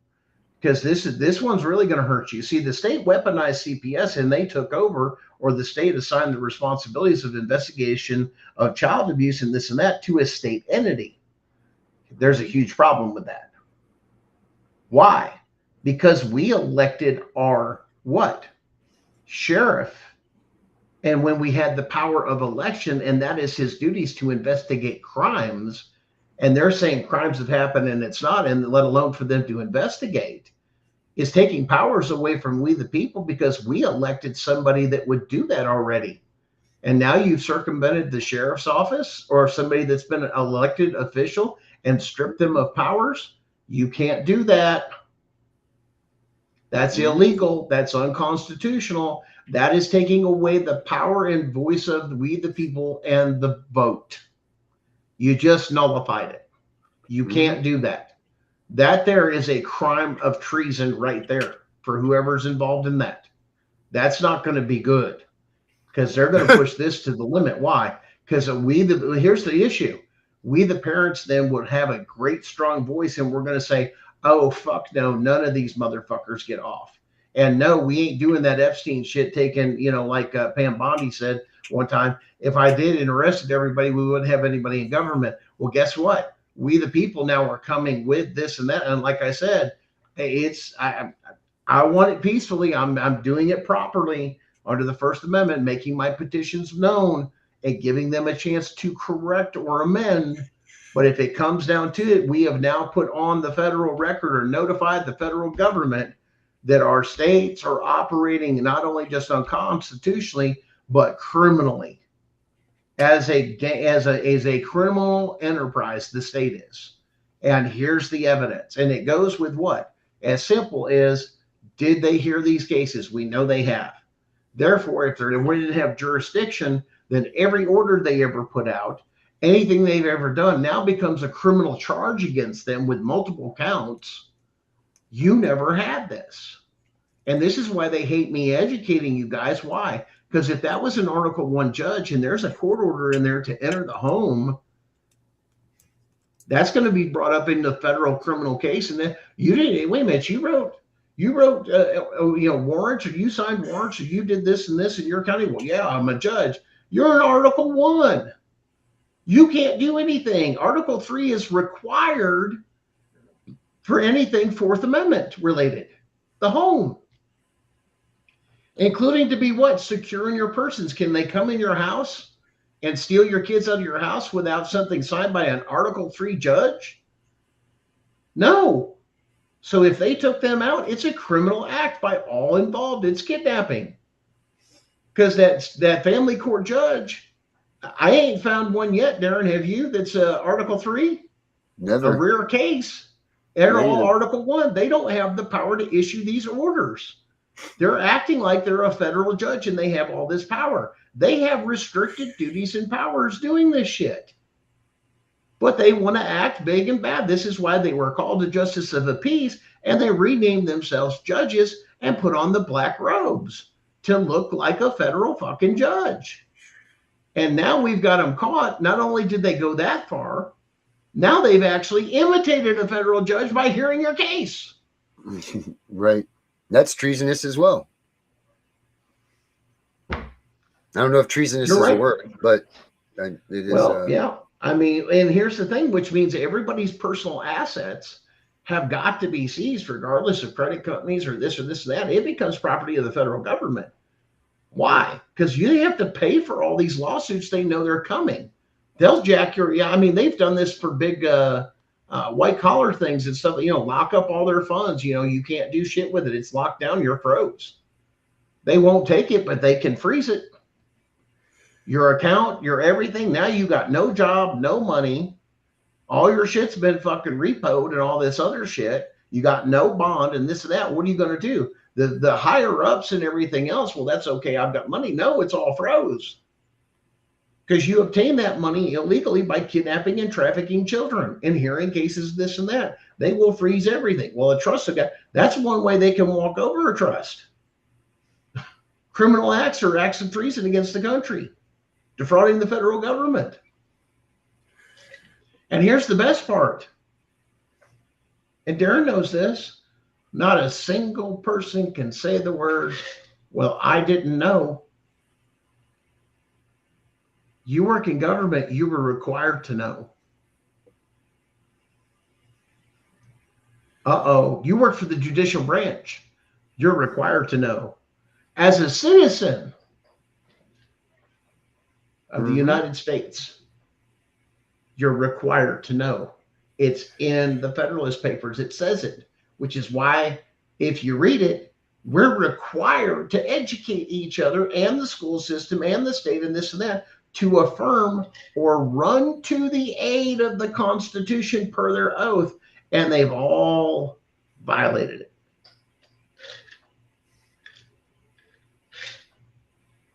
because this one's really going to hurt you. See, the state weaponized CPS, and they took over, or the state assigned the responsibilities of investigation of child abuse and this and that to a state entity. There's a huge problem with that. Why? Because we elected our sheriff. And when we had the power of election, and that is his duties to investigate crimes, and they're saying crimes have happened and it's not, and let alone for them to investigate, is taking powers away from we the people, because we elected somebody that would do that already. And now you've circumvented the sheriff's office or somebody that's been an elected official and stripped them of powers. You can't do that. That's illegal. That's unconstitutional. That is taking away the power and voice of we the people and the vote. You just nullified it. You can't do that. That there is a crime of treason right there for whoever's involved in that. That's not going to be good, because they're going to push this to the limit. Why? Because here's the issue. We, the parents, then would have a great strong voice, and we're going to say, oh, fuck no, none of these motherfuckers get off. And no, we ain't doing that Epstein shit, taking, like Pam Bondi said one time, if I did and arrested everybody, we wouldn't have anybody in government. Well, guess what? We, the people, now are coming with this and that. And like I said, I want it peacefully. I'm doing it properly. under the First Amendment, making my petitions known and giving them a chance to correct or amend. But if it comes down to it, we have now put on the federal record or notified the federal government that our states are operating not only just unconstitutionally, but criminally. As a criminal enterprise, the state is. And here's the evidence. And it goes with what? As simple as, did they hear these cases? We know they have. Therefore, if they didn't have jurisdiction, then every order they ever put out, anything they've ever done now becomes a criminal charge against them with multiple counts. You never had this. And this is why they hate me educating you guys. Why? Because if that was an Article 1 judge and there's a court order in there to enter the home, that's going to be brought up in the federal criminal case. And then you didn't, wait a minute, you wrote warrants, or you signed warrants, or you did this and this in your county. Well, yeah, I'm a judge. You're in Article 1. You can't do anything. Article 3 is required for anything Fourth Amendment related. The home. Including to be what? Securing your persons. Can they come in your house and steal your kids out of your house without something signed by an Article 3 judge? No. So if they took them out, it's a criminal act by all involved. It's kidnapping. Because that family court judge, I ain't found one yet, Darren. Have you? That's Article 3? Never. A rare case. They're all Article 1. They don't have the power to issue these orders. They're acting like they're a federal judge and they have all this power. They have restricted duties and powers doing this shit. But they want to act big and bad. This is why they were called the Justice of the Peace, and they renamed themselves judges and put on the black robes to look like a federal fucking judge. And now we've got them caught. Not only did they go that far, now they've actually imitated a federal judge by hearing your case. Right. That's treasonous as well. I don't know if treasonous is a word, but it is. Well, yeah. I mean, and here's the thing, which means everybody's personal assets have got to be seized, regardless of credit companies or this and that. It becomes property of the federal government. Why? Because you have to pay for all these lawsuits. They know they're coming. They'll jack your, I mean, they've done this for big white collar things and stuff, lock up all their funds. You can't do shit with it. It's locked down. You're froze. They won't take it, but they can freeze it. Your account, your everything. Now you got no job, no money. All your shit's been fucking repoed and all this other shit. You got no bond and this and that. What are you going to do? The higher ups and everything else, well, that's okay. I've got money. No, it's all froze. Because you obtain that money illegally by kidnapping and trafficking children and hearing cases, this and that. They will freeze everything. Well, a trust, that's one way they can walk over a trust. Criminal acts are acts of treason against the country, defrauding the federal government. And here's the best part. And Darren knows this. Not a single person can say the words, well, I didn't know. You work in government, you were required to know. You work for the judicial branch. You're required to know. As a citizen of the United States, you're required to know. It's in the Federalist Papers. It says it, which is why if you read it, we're required to educate each other and the school system and the state and this and that to affirm or run to the aid of the Constitution per their oath, and they've all violated it.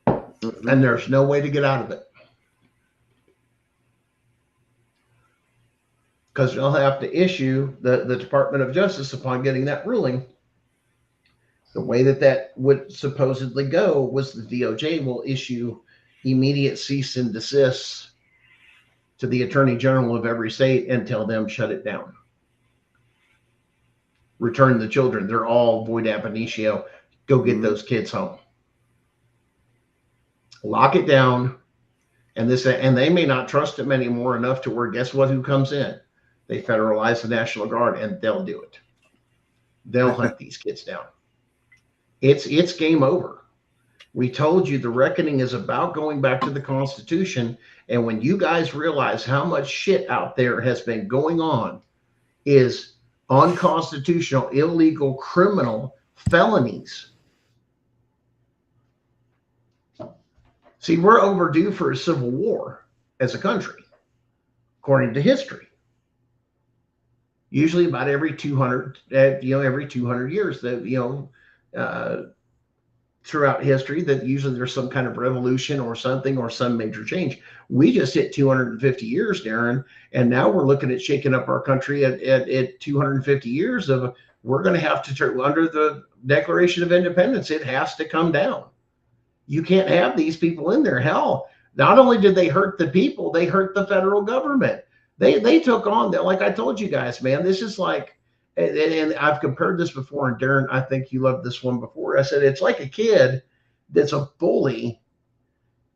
And there's no way to get out of it. Because they'll have to issue the Department of Justice upon getting that ruling. The way that would supposedly go was the DOJ will issue immediate cease and desist to the Attorney General of every state and tell them shut it down. Return the children. They're all void ab initio. Go get those kids home. Lock it down. And they may not trust them anymore enough to where, guess what, who comes in? They federalize the National Guard and they'll do it. They'll hunt these kids down. It's game over. We told you the reckoning is about going back to the Constitution. And when you guys realize how much shit out there has been going on is unconstitutional, illegal, criminal felonies. See, we're overdue for a civil war as a country, according to history. Usually about every 200, every 200 years, that, throughout history, that usually there's some kind of revolution or something or some major change. We just hit 250 years, Darren, and now we're looking at shaking up our country at 250 years of, we're going to have to turn under the Declaration of Independence. It has to come down. You can't have these people in there. Hell, not only did they hurt the people, they hurt the federal government. They took on that. Like I told you guys, man, this is like, and I've compared this before, and Darren, I think you loved this one before. I said, it's like a kid that's a bully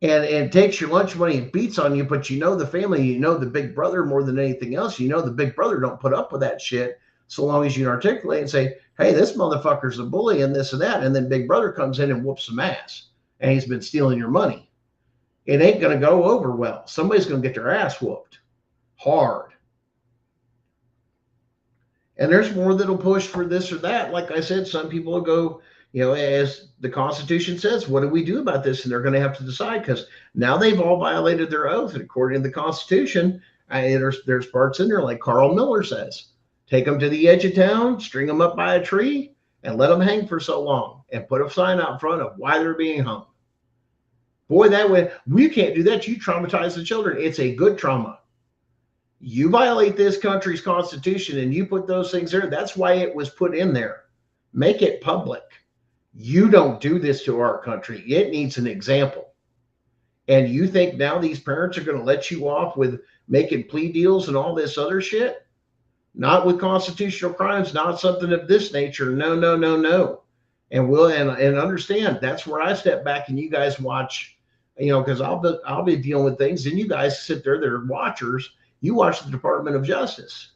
and takes your lunch money and beats on you, but you know the family, you know the big brother more than anything else. You know the big brother don't put up with that shit so long as you articulate and say, hey, this motherfucker's a bully and this and that. And then big brother comes in and whoops some ass, and he's been stealing your money. It ain't going to go over well. Somebody's going to get their ass whooped hard. And there's more that'll push for this or that. Like I said, some people will go, as the Constitution says, what do we do about this? And they're going to have to decide, because now they've all violated their oath. And according to the Constitution, there's parts in there, like Carl Miller says, take them to the edge of town, string them up by a tree, and let them hang for so long, and put a sign out front of why they're being hung. Boy, that way, we can't do that. You traumatize the children. It's a good trauma. You violate this country's Constitution and you put those things there. That's why it was put in there. Make it public. You don't do this to our country. It needs an example. And you think now these parents are going to let you off with making plea deals and all this other shit? Not with constitutional crimes, not something of this nature. No, no, no, no. And understand, that's where I step back and you guys watch, because I'll be dealing with things, and you guys sit there, they're watchers. You watch the Department of Justice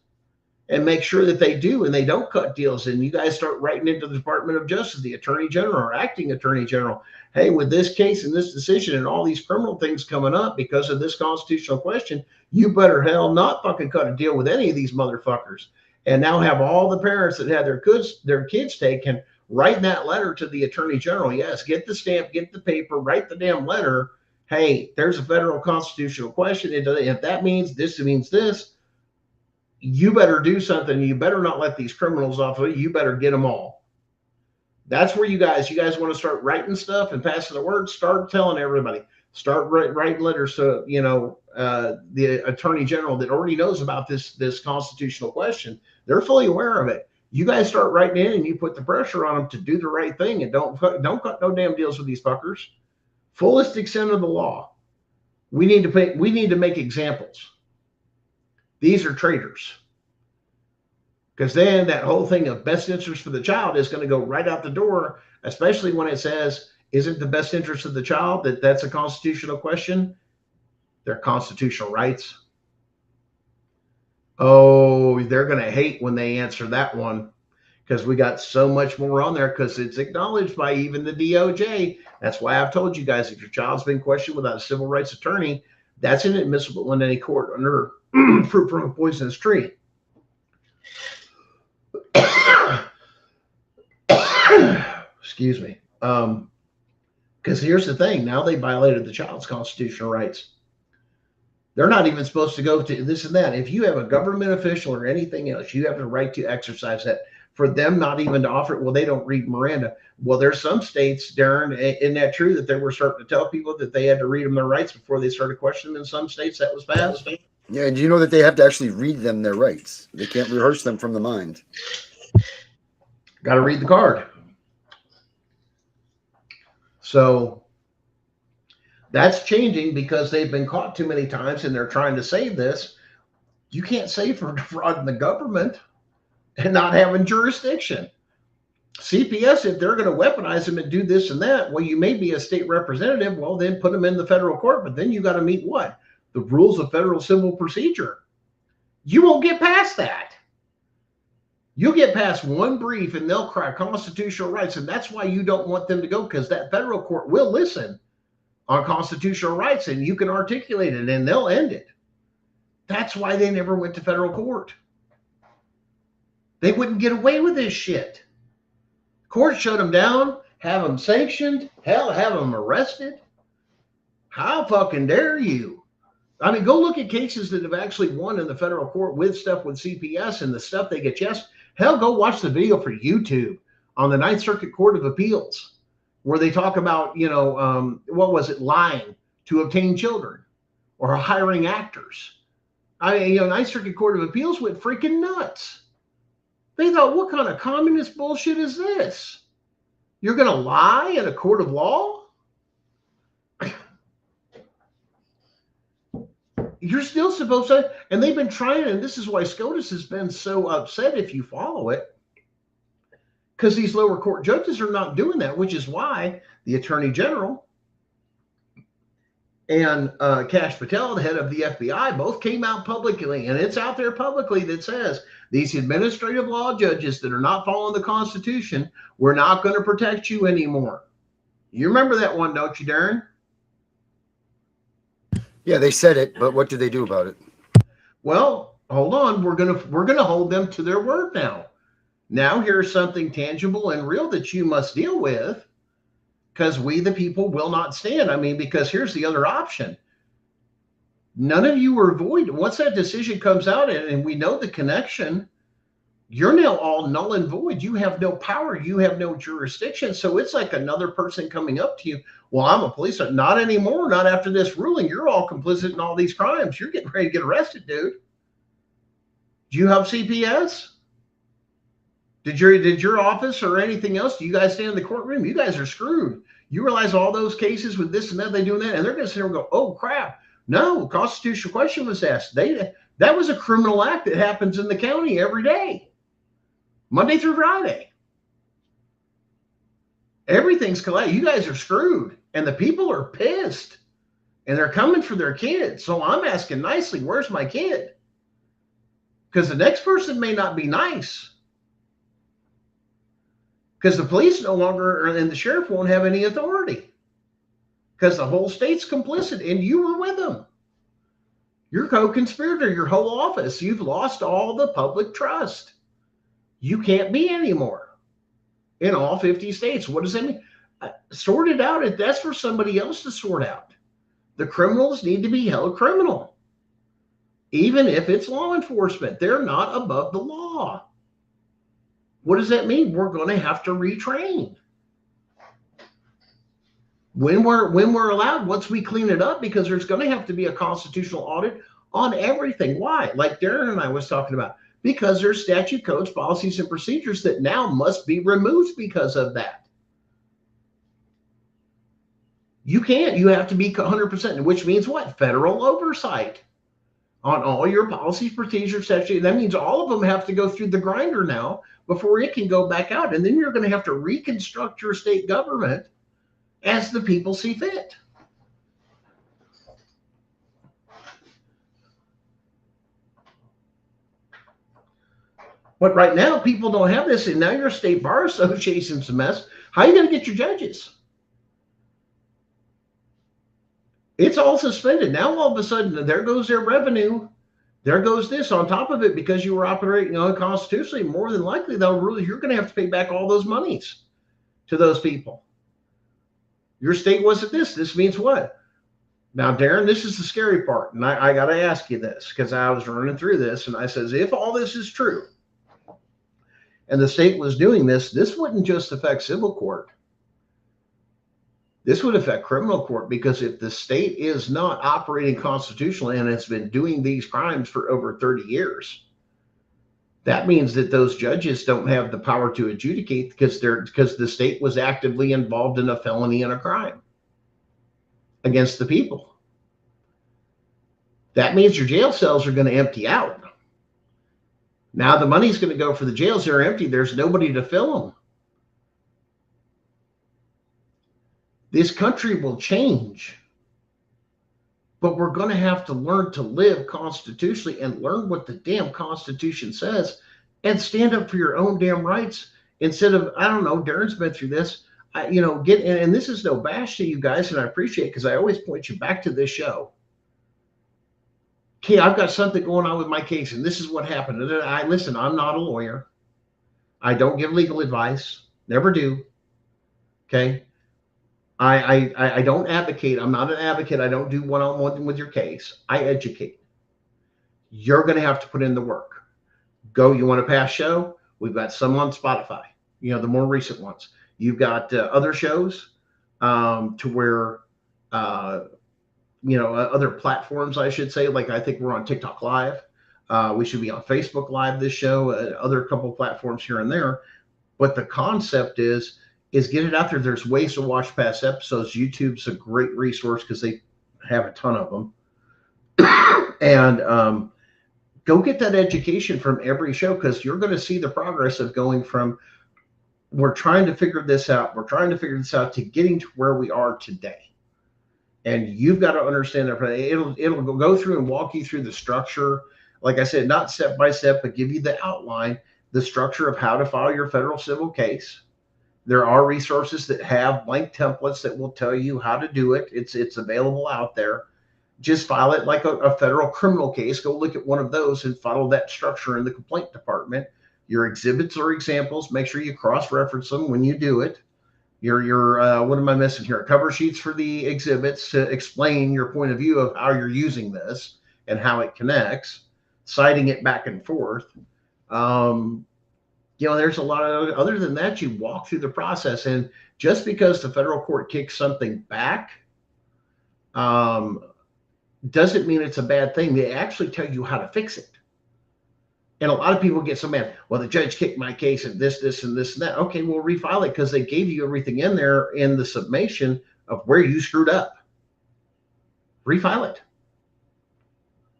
and make sure that they do and they don't cut deals. And you guys start writing into the Department of Justice, the Attorney General or Acting Attorney General, hey, with this case and this decision and all these criminal things coming up because of this constitutional question, you better hell not fucking cut a deal with any of these motherfuckers. And now have all the parents that had their kids taken writing that letter to the Attorney General. Yes, get the stamp, get the paper, write the damn letter. Hey, there's a federal constitutional question. If that means this, it means this. You better do something. You better not let these criminals off of it. You better get them all. That's where you guys want to start writing stuff and passing the word. Start telling everybody. Start writing letters to, the Attorney General that already knows about this constitutional question. They're fully aware of it. You guys start writing in and you put the pressure on them to do the right thing, and don't cut no damn deals with these fuckers. Fullest extent of the law. We need to make examples. These are traitors. Because then that whole thing of best interest for the child is going to go right out the door, especially when it says, isn't the best interest of the child that's a constitutional question? Their constitutional rights. Oh, they're going to hate when they answer that one, because we got so much more on there, because it's acknowledged by even the DOJ. That's why I've told you guys, if your child's been questioned without a civil rights attorney, that's inadmissible in any court under fruit from a poisonous tree. Excuse me. Because here's the thing. Now they violated the child's constitutional rights. They're not even supposed to go to this and that. If you have a government official or anything else, you have the right to exercise that. For them not even to offer it, well, they don't read Miranda. Well, there's some states, Darren, isn't that true, that they were starting to tell people that they had to read them their rights before they started questioning them? In some states that was passed. Yeah, and you know that they have to actually read them their rights. They can't rehearse them from the mind. Got to read the card. So that's changing because they've been caught too many times and they're trying to save this. You can't save for defrauding the government and not having jurisdiction. CPS, if they're going to weaponize them and do this and that, well, you may be a state representative. Well, then put them in the federal court, but then you got to meet what? The rules of federal civil procedure. You won't get past that. You get past one brief and they'll cry constitutional rights. And that's why you don't want them to go, because that federal court will listen on constitutional rights and you can articulate it and they'll end it. That's why they never went to federal court. They wouldn't get away with this shit. Court shut them down, have them sanctioned, hell, have them arrested. How fucking dare you? I mean, go look at cases that have actually won in the federal court with stuff with CPS and the stuff they get. Yes, hell, go watch the video for YouTube on the Ninth Circuit Court of Appeals, where they talk about, what was it, lying to obtain children or hiring actors. Ninth Circuit Court of Appeals went freaking nuts. They thought, what kind of communist bullshit is this? You're going to lie in a court of law? You're still supposed to, and they've been trying, and this is why SCOTUS has been so upset if you follow it, because these lower court judges are not doing that, which is why the Attorney General and Kash Patel, the head of the FBI, both came out publicly, and it's out there publicly that says these administrative law judges that are not following the Constitution, we're not going to protect you anymore. You remember that one, don't you, Darren? Yeah, they said it, but what did they do about it? Well, hold on. We're gonna hold them to their word now. Now here's something tangible and real that you must deal with, because we the people will not stand. I mean, because here's the other option. None of you are void. Once that decision comes out and we know the connection, you're now all null and void. You have no power. You have no jurisdiction. So it's like another person coming up to you. Well, I'm a police officer. Not anymore. Not after this ruling. You're all complicit in all these crimes. You're getting ready to get arrested, dude. Do you have CPS? Did your office or anything else? Do you guys stay in the courtroom? You guys are screwed. You realize all those cases with this and that, they doing that, and they're going to sit there and go, oh, crap. No, constitutional question was asked. That was a criminal act that happens in the county every day, Monday through Friday. Everything's collided. You guys are screwed, and the people are pissed, and they're coming for their kids. So I'm asking nicely, where's my kid? Because the next person may not be nice, because the police no longer, and the sheriff won't have any authority, because the whole state's complicit, and you were with them. You're co-conspirator, your whole office. You've lost all the public trust. You can't be anymore in all 50 states. What does that mean? Sort it out. That's for somebody else to sort out. The criminals need to be held criminal. Even if it's law enforcement, they're not above the law. What does that mean? We're going to have to retrain. When we're allowed, once we clean it up, because there's going to have to be a constitutional audit on everything. Why? Like Darren and I was talking about, because there's statute, codes, policies, and procedures that now must be removed because of that. You can't. You have to be 100%, which means what? Federal oversight on all your policies, procedures, statute. That means all of them have to go through the grinder now before it can go back out. And then you're going to have to reconstruct your state government as the people see fit. But right now, people don't have this, and now your state bar association's a mess. How are you going to get your judges? It's all suspended. Now, all of a sudden, there goes their revenue. There goes this on top of it, because you were operating unconstitutionally. More than likely, you're going to have to pay back all those monies to those people. Your state wasn't this. This means what? Now, Darren, this is the scary part. And I got to ask you this, because I was running through this, and I says, if all this is true, and the state was doing this, this wouldn't just affect civil court. This would affect criminal court, because if the state is not operating constitutionally and it's been doing these crimes for over 30 years, that means that those judges don't have the power to adjudicate, because the state was actively involved in a felony and a crime against the people. That means your jail cells are going to empty out. Now the money's going to go for the jails. They're empty. There's nobody to fill them. This country will change, but we're going to have to learn to live constitutionally and learn what the damn Constitution says, and stand up for your own damn rights instead of, I don't know, Darren's been through this. Get and this is no bash to you guys, and I appreciate it because I always point you back to this show. Okay, I've got something going on with my case, and this is what happened. And listen, I'm not a lawyer. I don't give legal advice, never do. Okay. I don't advocate. I'm not an advocate. I don't do one-on-one with your case. I educate. You're going to have to put in the work. Go. You want a past show? We've got some on Spotify. The more recent ones. You've got other shows to where, other platforms, I should say. Like I think we're on TikTok Live. We should be on Facebook Live. This show, other couple platforms here and there. But the concept is get it out there. There's ways to watch past episodes. YouTube's a great resource because they have a ton of them. And go get that education from every show, because you're going to see the progress of going from we're trying to figure this out. We're trying to figure this out to getting to where we are today. And you've got to understand that it'll go through and walk you through the structure. Like I said, not step by step, but give you the outline, the structure of how to file your federal civil case. There are resources that have blank templates that will tell you how to do it. It's available out there. Just file it like a federal criminal case. Go look at one of those and follow that structure in the complaint department. Your exhibits or examples, make sure you cross-reference them when you do it. Your what am I missing here? Cover sheets for the exhibits to explain your point of view of how you're using this and how it connects, citing it back and forth. There's a lot of, other than that, you walk through the process. And just because the federal court kicks something back doesn't mean it's a bad thing. They actually tell you how to fix it. And a lot of people get so mad. Well, the judge kicked my case and this, and this, and that. Okay, well, refile it, because they gave you everything in there in the summation of where you screwed up. Refile it.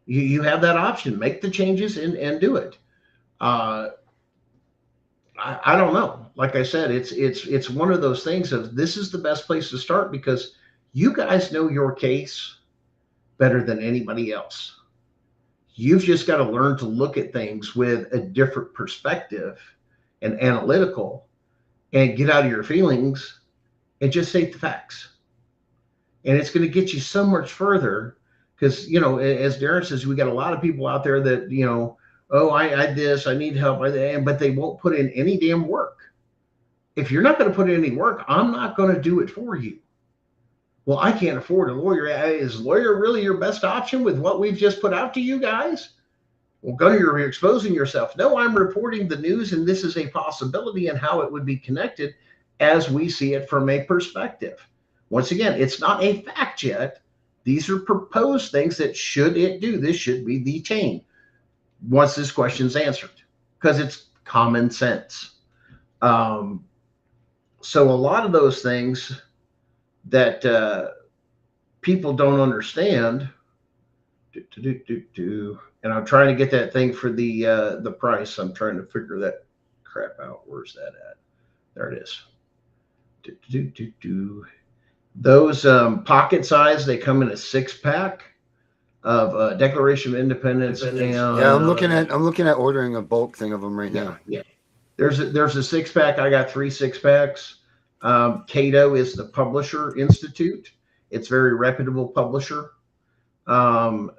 You have that option. Make the changes and do it. I don't know. Like I said, it's one of those things of this is the best place to start, because you guys know your case better than anybody else. You've just got to learn to look at things with a different perspective and analytical, and get out of your feelings and just state the facts. And it's going to get you so much further, because, as Darren says, we got a lot of people out there that, oh, I this, I need help, but they won't put in any damn work. If you're not going to put in any work, I'm not going to do it for you. Well, I can't afford a lawyer. Is a lawyer really your best option with what we've just put out to you guys? Well, Gunner, you're exposing yourself. No, I'm reporting the news, and this is a possibility and how it would be connected as we see it from a perspective. Once again, it's not a fact yet. These are proposed things that should it do. This should be the chain once this question's answered, because it's common sense. So a lot of those things that people don't understand. And I'm trying to get that thing for the price. I'm trying to figure that crap out. Where's that at? There it is. Those pocket size, they come in a 6-pack of Declaration of Independence. And yeah, I'm looking at ordering a bulk thing of them right now. Yeah. There's a 6-pack. I got 3 6-packs. Cato is the publisher institute. It's very reputable publisher. To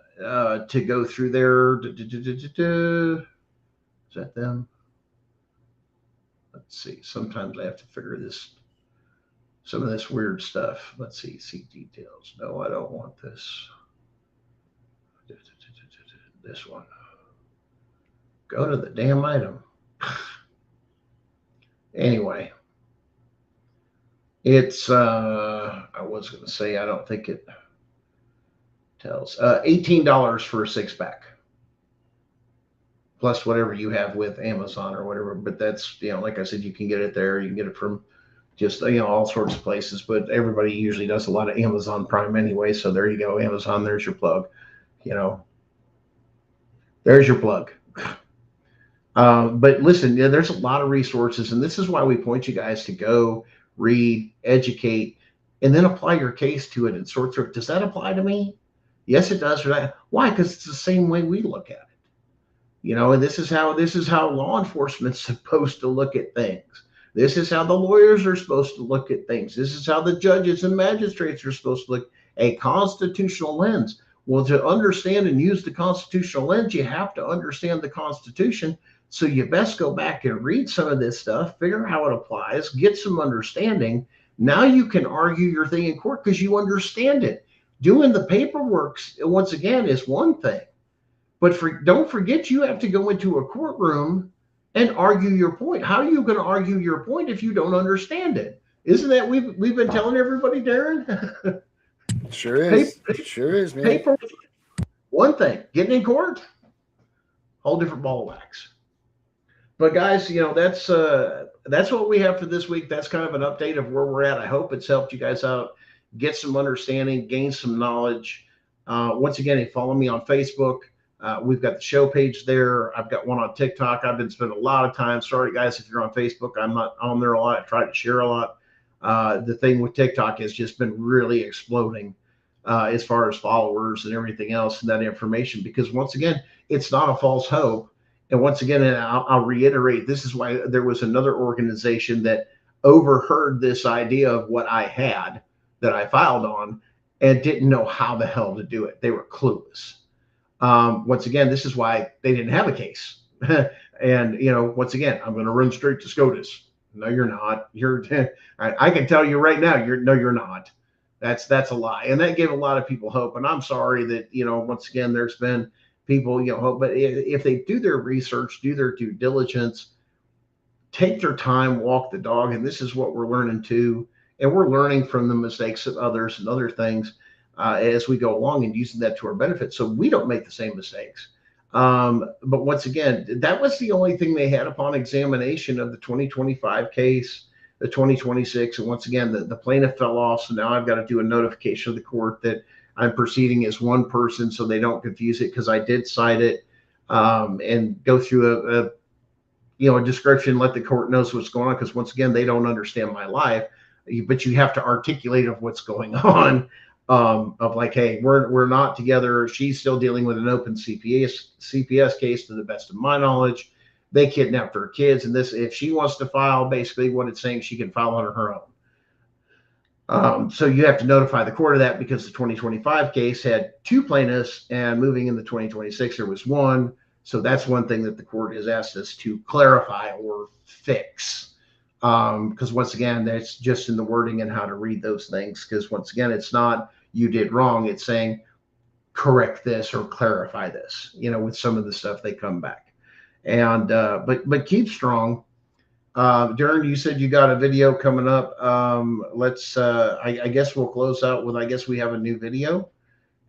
go through there. Is that them? Let's see. Sometimes I have to figure some of this weird stuff. Let's see details. No, I don't want this. This one. Go to the damn item. Anyway. It's I was going to say, I don't think it tells. $18 for a 6-pack, plus whatever you have with Amazon or whatever. But that's, like I said, you can get it there. You can get it from just, all sorts of places. But everybody usually does a lot of Amazon Prime anyway. So there you go, Amazon. There's your plug. There's your plug. But listen, there's a lot of resources, and this is why we point you guys to go read, educate, and then apply your case to it and sort through it. Does that apply to me? Yes, it does. Why? Because it's the same way we look at it. And this is how law enforcement's supposed to look at things. This is how the lawyers are supposed to look at things. This is how the judges and magistrates are supposed to look, a constitutional lens. Well, to understand and use the constitutional lens, you have to understand the Constitution. So you best go back and read some of this stuff, figure out how it applies, get some understanding. Now you can argue your thing in court because you understand it. Doing the paperwork, once again, is one thing. But don't forget, you have to go into a courtroom and argue your point. How are you going to argue your point if you don't understand it? Isn't that we've been telling everybody, Darren? Sure is. Sure is, man. Paper, one thing. Getting in court, whole different ball of wax. But guys, that's what we have for this week. That's kind of an update of where we're at. I hope it's helped you guys out, get some understanding, gain some knowledge. Once again, follow me on Facebook. We've got the show page there. I've got one on TikTok. I've been spending a lot of time. Sorry, guys, if you're on Facebook, I'm not on there a lot. I try to share a lot. The thing with TikTok has just been really exploding as far as followers and everything else and that information, because once again, it's not a false hope. And once again, I'll reiterate, this is why there was another organization that overheard this idea of what I had that I filed on and didn't know how the hell to do it. They were clueless. Once again, this is why they didn't have a case. And, once again, I'm going to run straight to SCOTUS. No, you're not. I can tell you right now, you're not. That's a lie. And that gave a lot of people hope. And I'm sorry that, once again, there's been people, hope, but if they do their research, do their due diligence, take their time, walk the dog. And this is what we're learning too. And we're learning from the mistakes of others and other things as we go along and using that to our benefit, so we don't make the same mistakes. But once again, that was the only thing they had upon examination of the 2025 case, the 2026. And once again, the plaintiff fell off. So now I've got to do a notification of the court that I'm proceeding as one person so they don't confuse it, because I did cite it and go through a description, let the court knows what's going on, because once again, they don't understand my life. But you have to articulate of what's going on. Of like, hey, we're not together. She's still dealing with an open CPS case, to the best of my knowledge. They kidnapped her kids, and this, if she wants to file, basically what it's saying, she can file on her own. So you have to notify the court of that, because the 2025 case had two plaintiffs, and moving in the 2026 there was one. So that's one thing that the court has asked us to clarify or fix. Because once again, that's just in the wording and how to read those things. Because once again, it's not you did wrong. It's saying correct this or clarify this, with some of the stuff they come back. And but keep strong. Darren, you said you got a video coming up. Let's I guess we'll close out with, I guess we have a new video.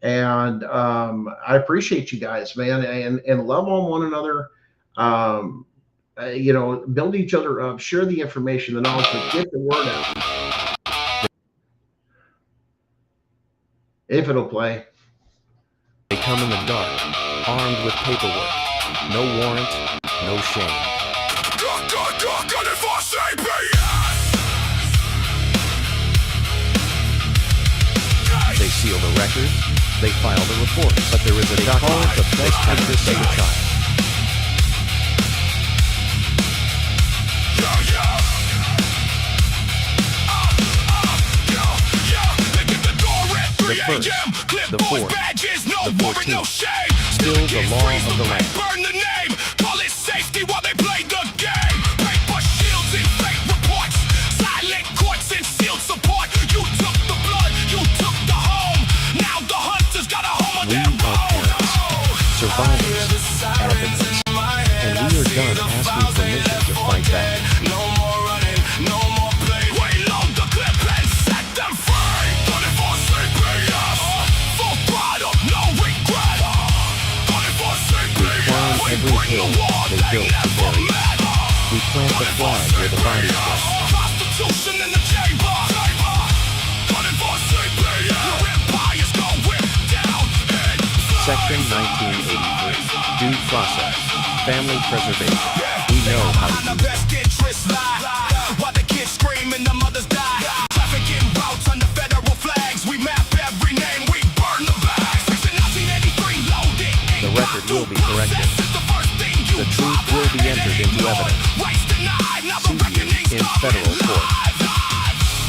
And I appreciate you guys, man, and love on one another. Build each other up, share the information, the knowledge, but get the word out. If it'll play. They come in the dark, armed with paperwork. No warrant, no shame. They seal the records, they file the report, but there is a document the best practice of the child. The first, the fourth, the 14th, still the law of the land. Burn the name, call it safety while they play the game. Paper shields and fake reports, silent courts and sealed support. You took the blood, you took the home. Now the hunters got a home on their own. Survivors, advocates, and we are done asking permission to fight back. No more running, no more play. Reload the clip and set them free. Done it for CPS. Full throttle, no regret. Done it for CPS. We climb every hill they built to bury us. We plant the flag where the bodies go. Constitution in the chamber. Done it for CPS. Your empires go whipped down. Section 1983, due process, family preservation. We know how to use it. While the kids scream and the mothers die. Trafficking routes under federal flags. We map every name, we burn the bags. Section 1983 loaded. The record will be corrected. This is the first thing The truth will be entered into evidence. See you in federal court.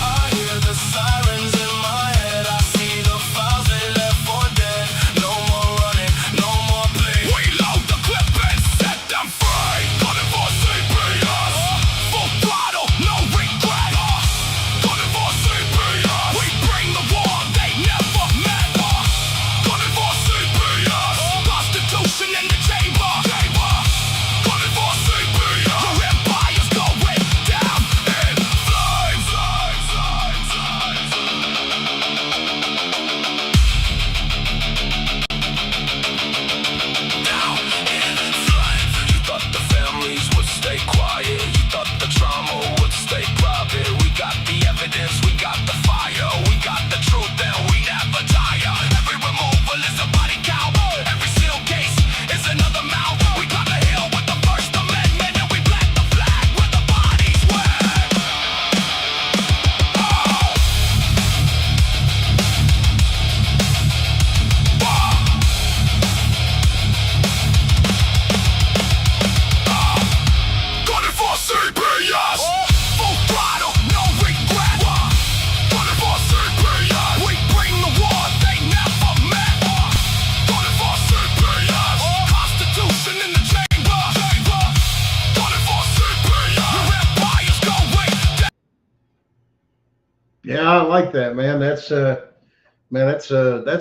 I hear the sirens in my head. I see the files they left for dead. No more running, no more bleed. We load the clip and set them free. Gunning for CPS. Full throttle, no regret. Gunning for CPS. We bring the war they never met. Gunning for CPS. Constitution in the chamber. Gunning for CPS. Your empire's going down in flames. Down in flames. You thought the families would stay quiet. You thought the trauma would stay private. We got the evidence, we got the fire. We got the truth and we never tire. Every removal is a body count. Every seal case is another mount. We got the hill with the First Amendment and we plant the flag where the bodies went. Gunning for CPS. Full throttle, no regret. Gunning for CPS. We bring the war they never met. Gunning for CPS. Constitution in the chamber. Gunning for CPS. Your empire's going down. Yeah, I like that, man. That's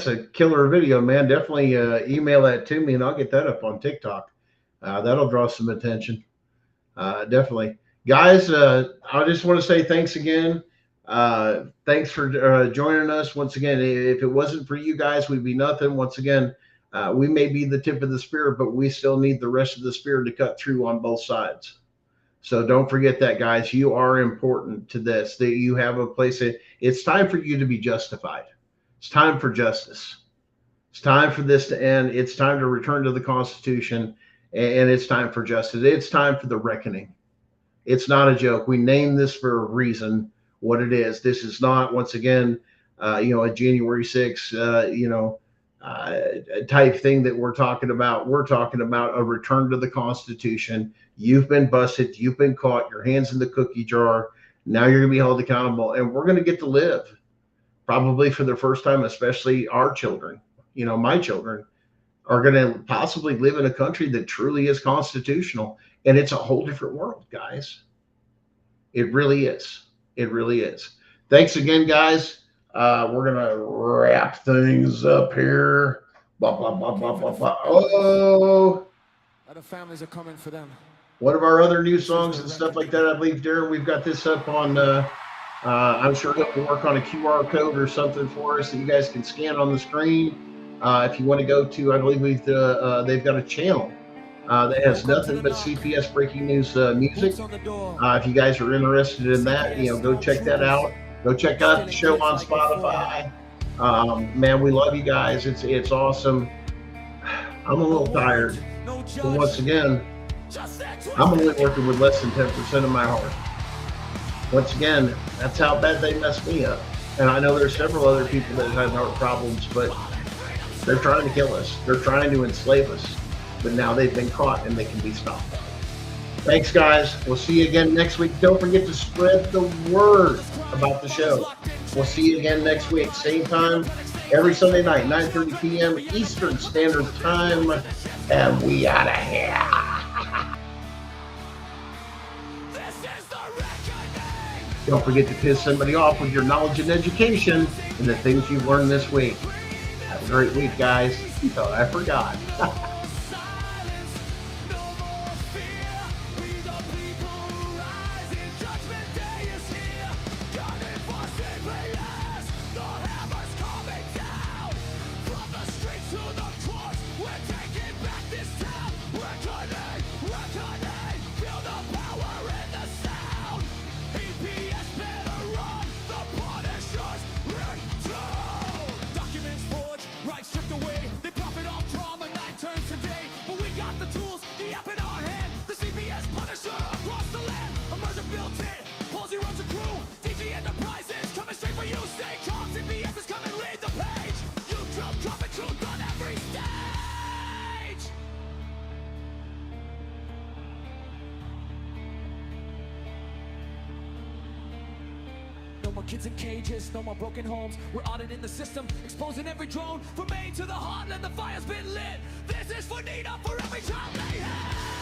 a killer video, man. Definitely email that to me and I'll get that up on TikTok. That'll draw some attention. Definitely. Guys, I just want to say thanks again. Thanks for joining us. Once again, if it wasn't for you guys, we'd be nothing. Once again, we may be the tip of the spear, but we still need the rest of the spear to cut through on both sides. So don't forget that, guys. You are important to this. That you have a place. It's time for you to be justified. It's time for justice. It's time for this to end. It's time to return to the Constitution, and it's time for justice. It's time for the reckoning. It's not a joke. We named this for a reason. What it is. This is not, once again, a January 6th, type thing that we're talking about. We're talking about a return to the Constitution. You've been busted. You've been caught. Your hands in the cookie jar. Now you're going to be held accountable, and we're going to get to live, probably for the first time, especially our children. My children are going to possibly live in a country that truly is constitutional, and it's a whole different world, guys. It really is. It really is. Thanks again, guys. We're going to wrap things up here. Blah, blah, blah, blah, blah, blah. Oh, Other families are coming for them. one of our other new songs and stuff like that, I believe, Darren, we've got this up on, I'm sure he'll work on a QR code or something for us that you guys can scan on the screen. If you want to go to, I believe they've got a channel that has nothing but CPS breaking news music. If you guys are interested in that, go check that out. Go check out the show on Spotify. Man, we love you guys. It's awesome. I'm a little tired. But once again, I'm only working with less than 10% of my heart. Once again, that's how bad they messed me up. And I know there's several other people that have heart problems, but they're trying to kill us. They're trying to enslave us. But now they've been caught and they can be stopped. Thanks, guys. We'll see you again next week. Don't forget to spread the word about the show. We'll see you again next week. Same time, every Sunday night, 9:30 p.m. Eastern Standard Time. And we out of here. Don't forget to piss somebody off with your knowledge and education and the things you've learned this week. Have a great week, guys. You thought I forgot. Documents forged, rights stripped away. They profit off trauma, 9 turns Kids in cages, no more broken homes. We're auditing the system, exposing every drone. From Maine to the heartland, the fire's been lit. This is for Nina, for every child they have.